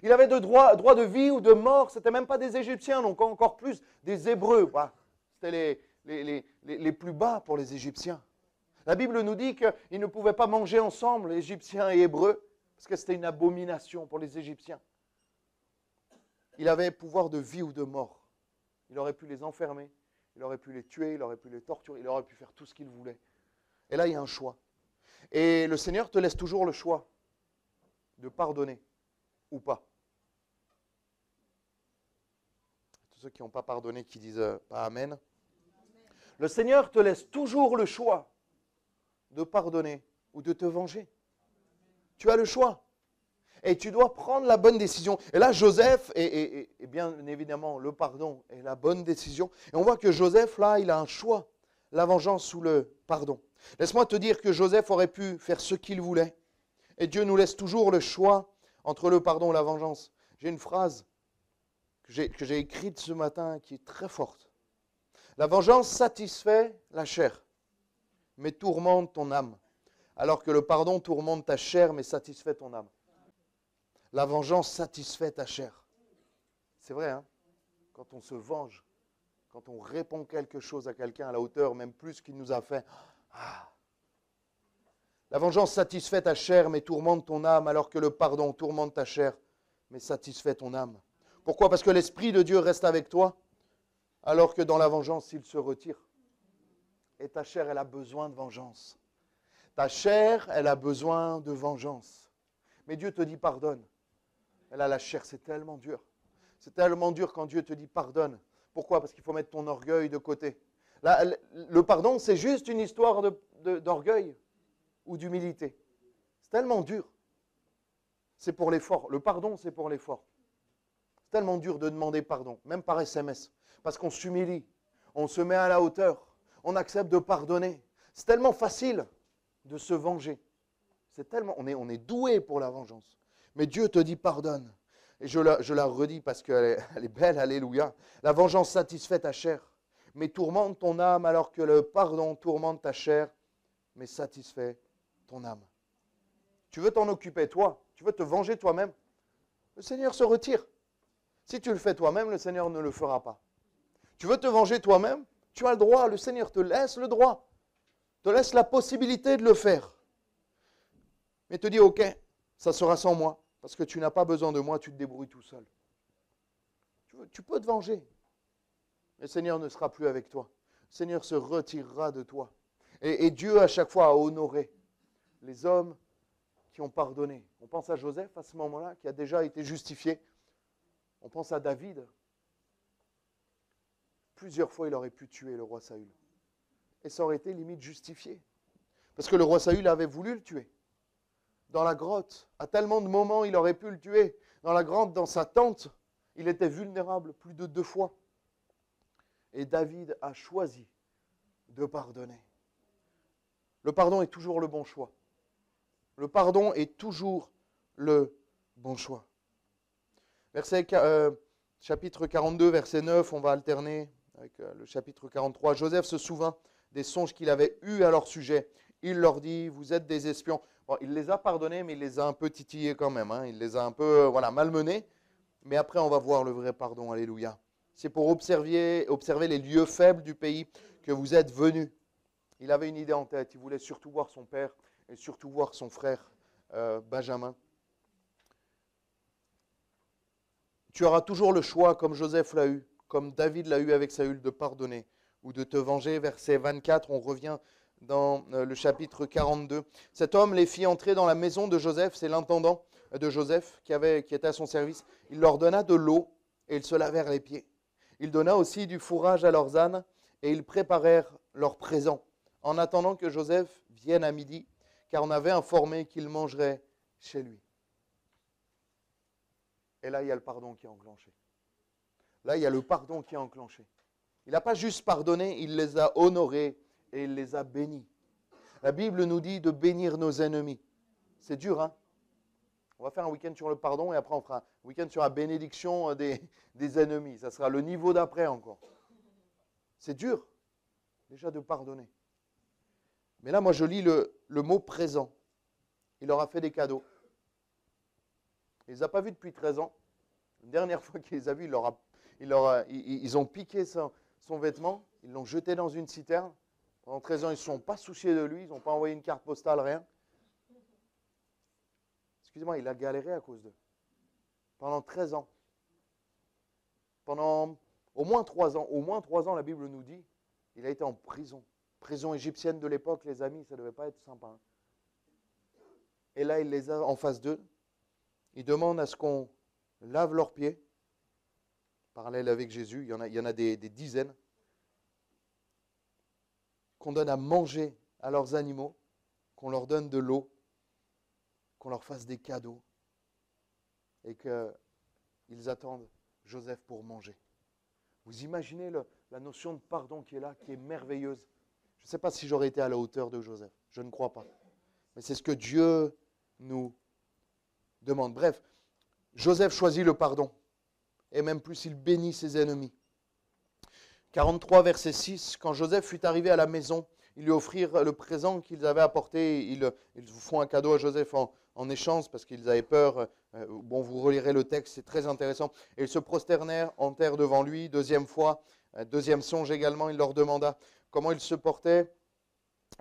Il avait de droit de vie ou de mort. Ce n'était même pas des Égyptiens, donc encore plus des Hébreux. Bah, c'était les plus bas pour les Égyptiens. La Bible nous dit qu'ils ne pouvaient pas manger ensemble, les Égyptiens et Hébreux, parce que c'était une abomination pour les Égyptiens. Il avait pouvoir de vie ou de mort. Il aurait pu les enfermer, il aurait pu les tuer, il aurait pu les torturer, il aurait pu faire tout ce qu'il voulait. Et là, il y a un choix. Et le Seigneur te laisse toujours le choix de pardonner ou pas. Tous ceux qui n'ont pas pardonné, qui disent pas Amen. Le Seigneur te laisse toujours le choix de pardonner ou de te venger. Tu as le choix. Et tu dois prendre la bonne décision. Et là, Joseph, et bien évidemment, le pardon est la bonne décision. Et on voit que Joseph, là, il a un choix. La vengeance ou le pardon. Laisse-moi te dire que Joseph aurait pu faire ce qu'il voulait. Et Dieu nous laisse toujours le choix entre le pardon et la vengeance. J'ai une phrase que j'ai écrite ce matin qui est très forte. La vengeance satisfait la chair, mais tourmente ton âme. Alors que le pardon tourmente ta chair, mais satisfait ton âme. La vengeance satisfait ta chair. C'est vrai, hein? Quand on se venge, quand on répond quelque chose à quelqu'un à la hauteur, même plus qu'il nous a fait. Ah. La vengeance satisfait ta chair, mais tourmente ton âme, alors que le pardon tourmente ta chair, mais satisfait ton âme. Pourquoi? Parce que l'Esprit de Dieu reste avec toi, alors que dans la vengeance, il se retire. Et ta chair, elle a besoin de vengeance. Ta chair, elle a besoin de vengeance. Mais Dieu te dit pardonne. Et là, la chair, c'est tellement dur. C'est tellement dur quand Dieu te dit pardonne. Pourquoi? Parce qu'il faut mettre ton orgueil de côté. Là, le pardon, c'est juste une histoire d'orgueil ou d'humilité. C'est tellement dur. C'est pour les forts. Le pardon, c'est pour les forts. C'est tellement dur de demander pardon, même par SMS. Parce qu'on s'humilie, on se met à la hauteur, on accepte de pardonner. C'est tellement facile de se venger. C'est tellement, on est doué pour la vengeance. Mais Dieu te dit pardonne. Et je la redis parce elle est belle, alléluia. La vengeance satisfait ta chair, mais tourmente ton âme, alors que le pardon tourmente ta chair, mais satisfait ton âme. Tu veux t'en occuper toi, tu veux te venger toi-même, le Seigneur se retire. Si tu le fais toi-même, le Seigneur ne le fera pas. Tu veux te venger toi-même, tu as le droit, le Seigneur te laisse le droit, te laisse la possibilité de le faire. Mais te dit, ok, ça sera sans moi, parce que tu n'as pas besoin de moi, tu te débrouilles tout seul. Tu peux te venger. Le Seigneur ne sera plus avec toi. Le Seigneur se retirera de toi. Et Dieu, à chaque fois, a honoré les hommes qui ont pardonné. On pense à Joseph à ce moment-là, qui a déjà été justifié. On pense à David. Plusieurs fois, il aurait pu tuer le roi Saül. Et ça aurait été limite justifié. Parce que le roi Saül avait voulu le tuer. Dans la grotte, à tellement de moments, il aurait pu le tuer. Dans la grotte, dans sa tente, il était vulnérable plus de 2 fois. Et David a choisi de pardonner. Le pardon est toujours le bon choix. Le pardon est toujours le bon choix. Chapitre 42, verset 9, on va alterner avec le chapitre 43. Joseph se souvint des songes qu'il avait eus à leur sujet. Il leur dit, vous êtes des espions. Bon, il les a pardonnés, mais il les a un peu titillés quand même. Il les a un peu malmenés. Mais après, on va voir le vrai pardon. Alléluia. C'est pour observer les lieux faibles du pays que vous êtes venus. Il avait une idée en tête. Il voulait surtout voir son père et surtout voir son frère Benjamin. Tu auras toujours le choix, comme Joseph l'a eu, comme David l'a eu avec Saül, de pardonner ou de te venger. Verset 24, on revient dans le chapitre 42. Cet homme les fit entrer dans la maison de Joseph, c'est l'intendant de Joseph qui était à son service. Il leur donna de l'eau et ils se lavèrent les pieds. Il donna aussi du fourrage à leurs ânes et ils préparèrent leurs présents en attendant que Joseph vienne à midi, car on avait informé qu'il mangerait chez lui. Et là, il y a le pardon qui est enclenché. Là, il y a le pardon qui est enclenché. Il n'a pas juste pardonné, il les a honorés et il les a bénis. La Bible nous dit de bénir nos ennemis. C'est dur, hein? On va faire un week-end sur le pardon et après on fera un week-end sur la bénédiction des ennemis. Ça sera le niveau d'après encore. C'est dur, déjà de pardonner. Mais là, moi, je lis le mot présent. Il leur a fait des cadeaux. Il ne les a pas vus depuis 13 ans. La dernière fois qu'il les a vus, ils ont piqué son vêtement, ils l'ont jeté dans une citerne. Pendant 13 ans, ils ne se sont pas souciés de lui, ils n'ont pas envoyé une carte postale, rien. Excusez-moi, il a galéré à cause d'eux. Pendant 13 ans. Pendant au moins 3 ans, la Bible nous dit, il a été en prison. Prison égyptienne de l'époque, les amis, ça ne devait pas être sympa. Hein. Et là, il les a en face d'eux. Il demande à ce qu'on lave leurs pieds. Parallèle avec Jésus, il y en a des dizaines. Qu'on donne à manger à leurs animaux, qu'on leur donne de l'eau, qu'on leur fasse des cadeaux et qu'ils attendent Joseph pour manger. Vous imaginez la notion de pardon qui est là, qui est merveilleuse. Je ne sais pas si j'aurais été à la hauteur de Joseph, je ne crois pas. Mais c'est ce que Dieu nous demande. Bref, Joseph choisit le pardon et même plus, il bénit ses ennemis. 43, verset 6, quand Joseph fut arrivé à la maison, ils lui offrirent le présent qu'ils avaient apporté. Ils font un cadeau à Joseph en échange parce qu'ils avaient peur. Bon, vous relirez le texte, c'est très intéressant. Et ils se prosternèrent en terre devant lui. Deuxième fois, deuxième songe également, il leur demanda comment ils se portaient.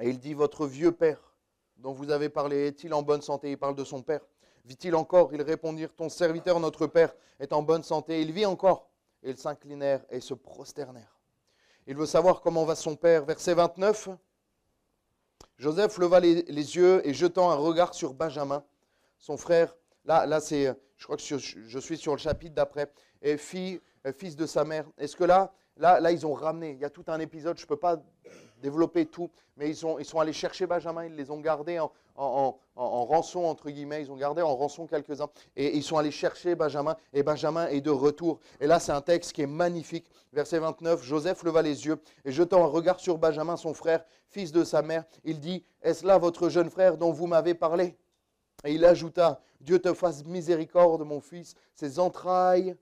Et il dit, votre vieux père dont vous avez parlé, est-il en bonne santé? Il parle de son père. Vit-il encore? Ils répondirent, ton serviteur, notre père, est en bonne santé. Il vit encore. Et ils s'inclinèrent et se prosternèrent. Il veut savoir comment va son père. Verset 29, Joseph leva les yeux et jetant un regard sur Benjamin, son frère. Là c'est, je crois que je suis sur le chapitre d'après. Et fils de sa mère. Est-ce que là, ils ont ramené, il y a tout un épisode, je ne peux pas développer tout, mais ils sont allés chercher Benjamin, ils les ont gardés en rançon, entre guillemets, ils ont gardé en rançon quelques-uns, et ils sont allés chercher Benjamin, et Benjamin est de retour. Et là, c'est un texte qui est magnifique. Verset 29, Joseph leva les yeux, et jetant un regard sur Benjamin, son frère, fils de sa mère, il dit, est-ce là votre jeune frère dont vous m'avez parlé? Et il ajouta, Dieu te fasse miséricorde, mon fils. Ses entrailles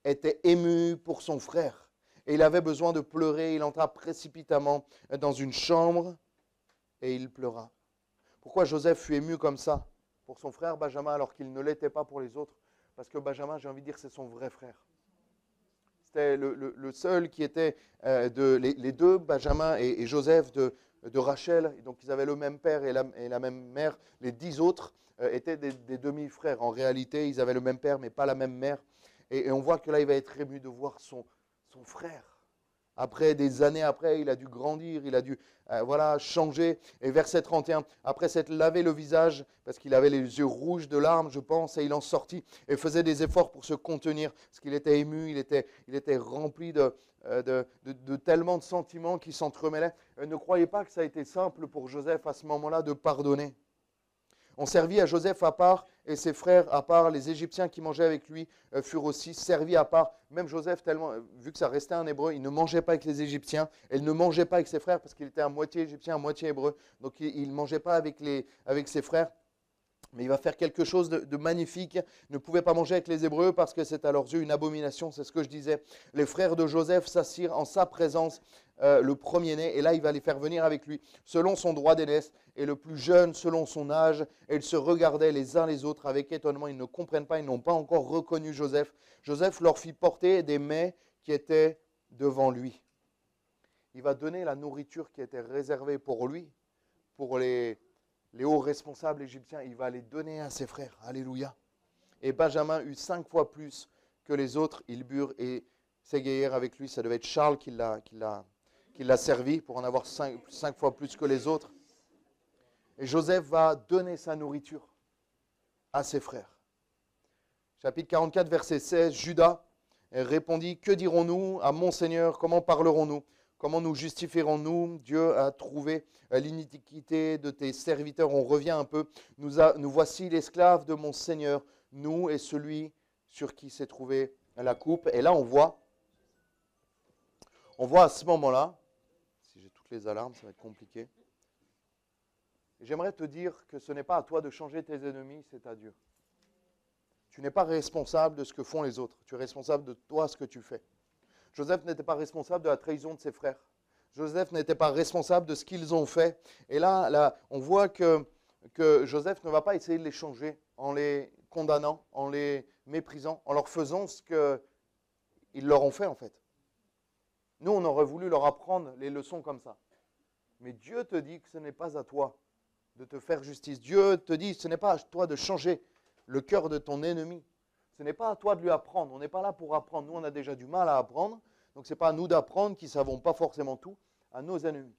étaient émues pour son frère. Et il avait besoin de pleurer. Il entra précipitamment dans une chambre et il pleura. Pourquoi Joseph fut ému comme ça pour son frère Benjamin alors qu'il ne l'était pas pour les autres? Parce que Benjamin, j'ai envie de dire, c'est son vrai frère. C'était le seul qui était, les deux, Benjamin et Joseph de Rachel. Donc ils avaient le même père et la même mère. Les 10 autres étaient des demi-frères. En réalité, ils avaient le même père mais pas la même mère. Et on voit que là, il va être ému de voir son frère. Après, des années après, il a dû grandir, il a dû changer. Et verset 31, après s'être lavé le visage, parce qu'il avait les yeux rouges de larmes, je pense, et il en sortit et faisait des efforts pour se contenir, parce qu'il était ému, il était rempli de tellement de sentiments qui s'entremêlaient. Ne croyez pas que ça a été simple pour Joseph à ce moment-là de pardonner. On servit à Joseph à part et ses frères à part. Les Égyptiens qui mangeaient avec lui furent aussi servis à part. Même Joseph, tellement, vu que ça restait un hébreu, il ne mangeait pas avec les Égyptiens. Et il ne mangeait pas avec ses frères parce qu'il était à moitié égyptien, à moitié hébreu. Donc il ne mangeait pas avec ses frères. Mais il va faire quelque chose de magnifique. Il ne pouvait pas manger avec les Hébreux parce que c'est à leurs yeux une abomination. C'est ce que je disais. Les frères de Joseph s'assirent en sa présence le premier-né. Et là, il va les faire venir avec lui selon son droit d'aînesse. Et le plus jeune selon son âge. Et ils se regardaient les uns les autres avec étonnement. Ils ne comprennent pas. Ils n'ont pas encore reconnu Joseph. Joseph leur fit porter des mets qui étaient devant lui. Il va donner la nourriture qui était réservée pour lui, pour les hauts responsables égyptiens, il va les donner à ses frères. Alléluia. Et Benjamin eut 5 fois plus que les autres. Ils burent et s'égayèrent avec lui. Ça devait être Charles qui l'a servi pour en avoir 5 fois plus que les autres. Et Joseph va donner sa nourriture à ses frères. Chapitre 44, verset 16. Judas répondit, que dirons-nous à mon Seigneur? Comment parlerons-nous? Comment nous justifierons-nous? Dieu a trouvé l'iniquité de tes serviteurs. On revient un peu. Nous voici l'esclave de mon Seigneur, nous et celui sur qui s'est trouvée la coupe. Et là, on voit à ce moment-là, si j'ai toutes les alarmes, ça va être compliqué. J'aimerais te dire que ce n'est pas à toi de changer tes ennemis, c'est à Dieu. Tu n'es pas responsable de ce que font les autres. Tu es responsable de toi, ce que tu fais. Joseph n'était pas responsable de la trahison de ses frères. Joseph n'était pas responsable de ce qu'ils ont fait. Et là on voit que Joseph ne va pas essayer de les changer en les condamnant, en les méprisant, en leur faisant ce qu'ils leur ont fait en fait. Nous, on aurait voulu leur apprendre les leçons comme ça. Mais Dieu te dit que ce n'est pas à toi de te faire justice. Dieu te dit que ce n'est pas à toi de changer le cœur de ton ennemi. Ce n'est pas à toi de lui apprendre. On n'est pas là pour apprendre. Nous, on a déjà du mal à apprendre. Donc, ce n'est pas à nous d'apprendre qui ne savons pas forcément tout à nos ennemis.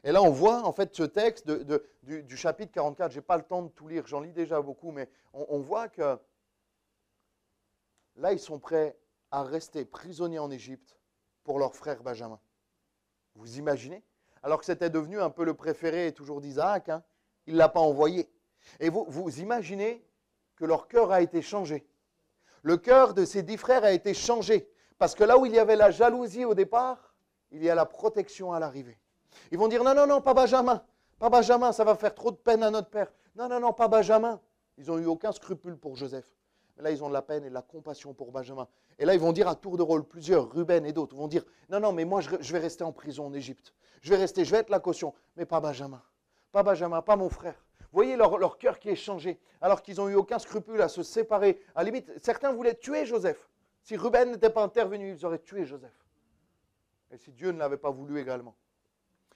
Et là, on voit en fait ce texte du chapitre 44. Je n'ai pas le temps de tout lire. J'en lis déjà beaucoup. Mais on voit que là, ils sont prêts à rester prisonniers en Égypte pour leur frère Benjamin. Vous imaginez? Alors que c'était devenu un peu le préféré toujours d'Isaac. Hein, il ne l'a pas envoyé. Et vous imaginez que leur cœur a été changé. Le cœur de ces 10 frères a été changé. Parce que là où il y avait la jalousie au départ, il y a la protection à l'arrivée. Ils vont dire, non, pas Benjamin. Pas Benjamin, ça va faire trop de peine à notre père. Non, pas Benjamin. Ils n'ont eu aucun scrupule pour Joseph. Mais là, ils ont de la peine et de la compassion pour Benjamin. Et là, ils vont dire à tour de rôle, plusieurs, Ruben et d'autres, vont dire, non, mais moi, je vais rester en prison en Égypte. Je vais être la caution. Mais pas Benjamin. Pas Benjamin, pas mon frère. Vous voyez leur cœur qui est changé, alors qu'ils n'ont eu aucun scrupule à se séparer. À la limite, certains voulaient tuer Joseph. Si Ruben n'était pas intervenu, ils auraient tué Joseph. Et si Dieu ne l'avait pas voulu également.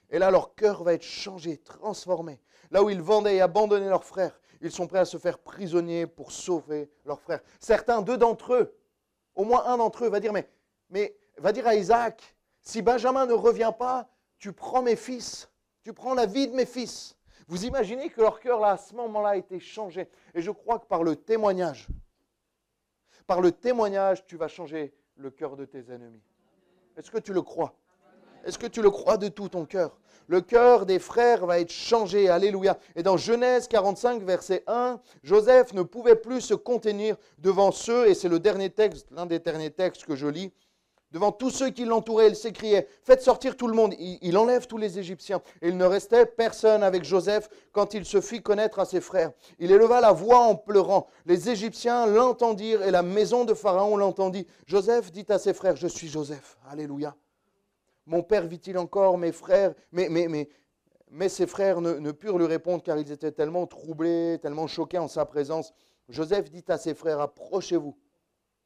Et là, leur cœur va être changé, transformé. Là où ils vendaient et abandonnaient leurs frères, ils sont prêts à se faire prisonniers pour sauver leurs frères. Certains, 2 d'entre eux, au moins un d'entre eux va dire, mais va dire à Isaac, si Benjamin ne revient pas, tu prends mes fils, tu prends la vie de mes fils. Vous imaginez que leur cœur, là, à ce moment-là, a été changé. Et je crois que par le témoignage, tu vas changer le cœur de tes ennemis. Est-ce que tu le crois? Est-ce que tu le crois de tout ton cœur? Le cœur des frères va être changé. Alléluia. Et dans Genèse 45, verset 1, Joseph ne pouvait plus se contenir devant ceux, et c'est le dernier texte, l'un des derniers textes que je lis, Devant tous ceux qui l'entouraient, il s'écriait, faites sortir tout le monde. Il enlève tous les Égyptiens. Et il ne restait personne avec Joseph quand il se fit connaître à ses frères. Il éleva la voix en pleurant. Les Égyptiens l'entendirent et la maison de Pharaon l'entendit. Joseph dit à ses frères, je suis Joseph. Alléluia. Mon père vit-il encore, mes frères, mais ses frères ne purent lui répondre car ils étaient tellement troublés, tellement choqués en sa présence. Joseph dit à ses frères, approchez-vous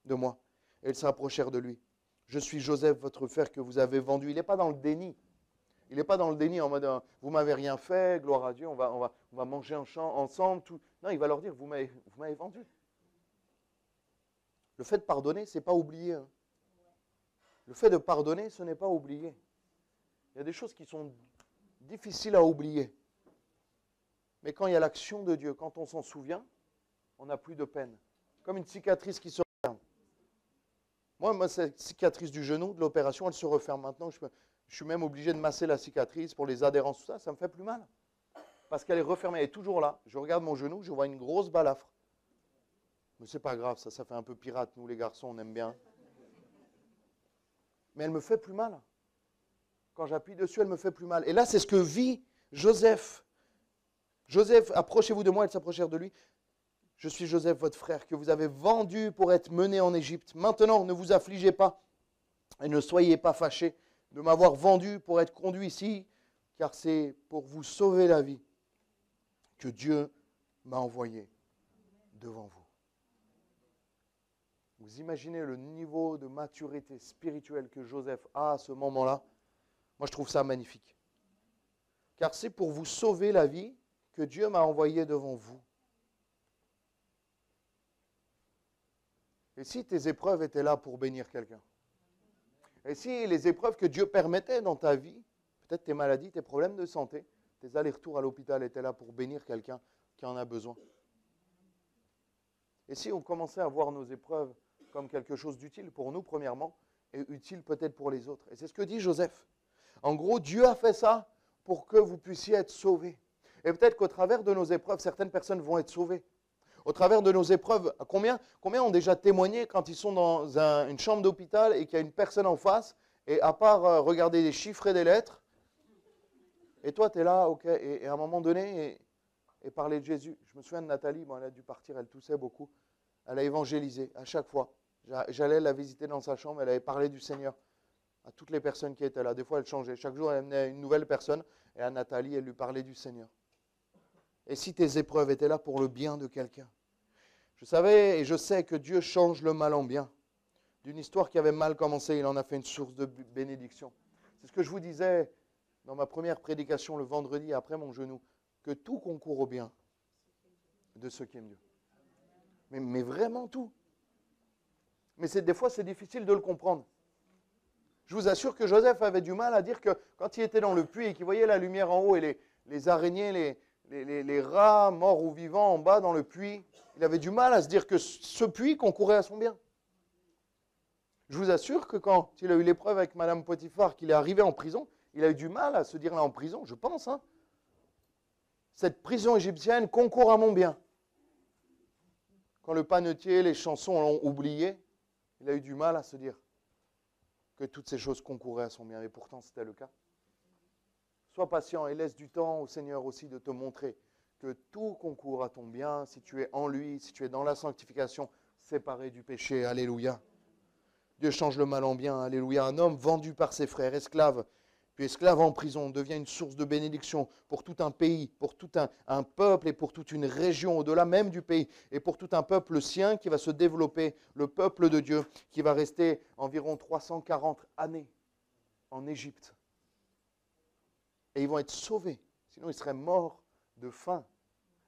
de moi. Et ils s'approchèrent de lui. Je suis Joseph, votre frère que vous avez vendu. Il n'est pas dans le déni. Il n'est pas dans le déni en mode, vous m'avez rien fait, gloire à Dieu, on va manger ensemble. Tout. Non, il va leur dire, vous m'avez vendu. Le fait de pardonner, ce n'est pas oublier. Hein. Le fait de pardonner, ce n'est pas oublier. Il y a des choses qui sont difficiles à oublier. Mais quand il y a l'action de Dieu, quand on s'en souvient, on n'a plus de peine. Comme une cicatrice qui se referme. Moi, cette cicatrice du genou, de l'opération, elle se referme maintenant. Je suis même obligé de masser la cicatrice pour les adhérences, tout ça. Ça me fait plus mal. Parce qu'elle est refermée, elle est toujours là. Je regarde mon genou, je vois une grosse balafre. Mais ce n'est pas grave, ça fait un peu pirate. Nous, les garçons, on aime bien. Mais elle me fait plus mal. Quand j'appuie dessus, elle me fait plus mal. Et là, c'est ce que vit Joseph. Joseph, approchez-vous de moi, ils s'approchèrent de lui. Je suis Joseph, votre frère, que vous avez vendu pour être mené en Égypte. Maintenant, ne vous affligez pas et ne soyez pas fâchés de m'avoir vendu pour être conduit ici, car c'est pour vous sauver la vie que Dieu m'a envoyé devant vous. Vous imaginez le niveau de maturité spirituelle que Joseph a à ce moment-là? Moi, je trouve ça magnifique. Car c'est pour vous sauver la vie que Dieu m'a envoyé devant vous. Et si tes épreuves étaient là pour bénir quelqu'un? Et si les épreuves que Dieu permettait dans ta vie, peut-être tes maladies, tes problèmes de santé, tes allers-retours à l'hôpital étaient là pour bénir quelqu'un qui en a besoin? Et si on commençait à voir nos épreuves comme quelque chose d'utile pour nous, premièrement, et utile peut-être pour les autres? Et c'est ce que dit Joseph. En gros, Dieu a fait ça pour que vous puissiez être sauvés. Et peut-être qu'au travers de nos épreuves, certaines personnes vont être sauvées. Au travers de nos épreuves, combien ont déjà témoigné quand ils sont dans une chambre d'hôpital et qu'il y a une personne en face, et à part regarder des chiffres et des lettres, et toi tu es là, ok, et à un moment donné, et parler de Jésus. Je me souviens de Nathalie, bon, elle a dû partir, elle toussait beaucoup, elle a évangélisé à chaque fois. J'allais la visiter dans sa chambre, elle avait parlé du Seigneur à toutes les personnes qui étaient là. Des fois, elle changeait. Chaque jour, elle amenait une nouvelle personne, et à Nathalie, elle lui parlait du Seigneur. Et si tes épreuves étaient là pour le bien de quelqu'un? Je savais et je sais que Dieu change le mal en bien. D'une histoire qui avait mal commencé, il en a fait une source de bénédiction. C'est ce que je vous disais dans ma première prédication le vendredi après mon genou, que tout concourt au bien de ceux qui aiment Dieu. Mais vraiment tout. Mais des fois, c'est difficile de le comprendre. Je vous assure que Joseph avait du mal à dire que quand il était dans le puits et qu'il voyait la lumière en haut et les araignées, les rats morts ou vivants en bas dans le puits, il avait du mal à se dire que ce puits concourait à son bien. Je vous assure que quand il a eu l'épreuve avec Madame Potiphar, qu'il est arrivé en prison, il a eu du mal à se dire là en prison, je pense. Hein, cette prison égyptienne concourt à mon bien. Quand le panetier, les chansons l'ont oublié, il a eu du mal à se dire que toutes ces choses concouraient à son bien. Et pourtant, c'était le cas. Sois patient et laisse du temps au Seigneur aussi de te montrer que tout concourt à ton bien si tu es en lui, si tu es dans la sanctification, séparé du péché. Alléluia. Dieu change le mal en bien. Alléluia. Un homme vendu par ses frères, esclave, puis esclave en prison, devient une source de bénédiction pour tout un pays, pour tout un peuple et pour toute une région, au-delà même du pays, et pour tout un peuple sien qui va se développer, le peuple de Dieu, qui va rester environ 340 années en Égypte. Et ils vont être sauvés, sinon ils seraient morts de faim.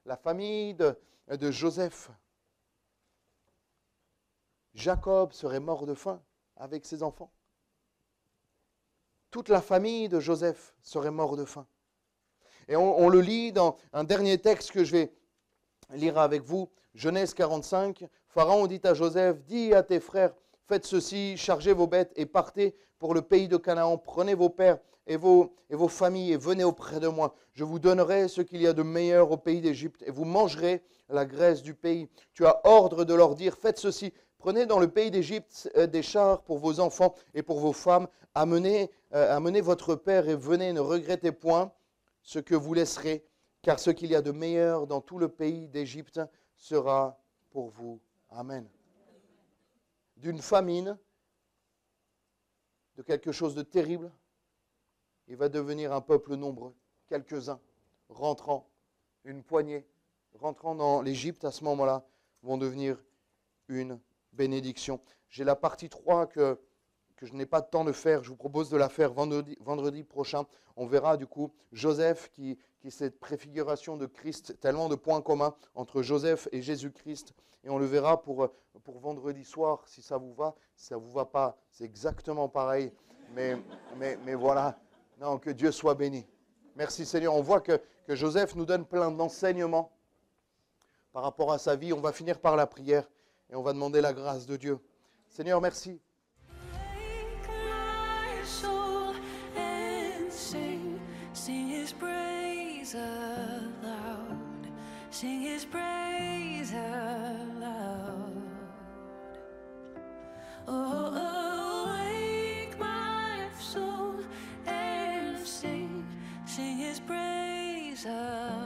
La famille de Joseph, Jacob serait mort de faim avec ses enfants. Toute la famille de Joseph serait mort de faim. Et on le lit dans un dernier texte que je vais lire avec vous, Genèse 45. Pharaon dit à Joseph, dis à tes frères, faites ceci, chargez vos bêtes et partez pour le pays de Canaan. Prenez vos pères et vos familles, et venez auprès de moi. Je vous donnerai ce qu'il y a de meilleur au pays d'Égypte, et vous mangerez la graisse du pays. Tu as ordre de leur dire, faites ceci, prenez dans le pays d'Égypte des chars pour vos enfants et pour vos femmes, amenez votre père et venez, ne regrettez point ce que vous laisserez, car ce qu'il y a de meilleur dans tout le pays d'Égypte sera pour vous. Amen. D'une famine, de quelque chose de terrible, il va devenir un peuple nombreux, quelques-uns, rentrant, une poignée, rentrant dans l'Égypte à ce moment-là, vont devenir une bénédiction. J'ai la partie 3 que je n'ai pas de temps de faire, je vous propose de la faire vendredi prochain. On verra du coup Joseph qui est cette préfiguration de Christ, tellement de points communs entre Joseph et Jésus-Christ. Et on le verra pour vendredi soir, si ça vous va. Si ça ne vous va pas, c'est exactement pareil. Mais voilà, non, que Dieu soit béni. Merci Seigneur. On voit que Joseph nous donne plein d'enseignements par rapport à sa vie. On va finir par la prière et on va demander la grâce de Dieu. Seigneur, merci. Sing his praise aloud. Sing his praise aloud. Oh, awake my soul and sing his praise aloud.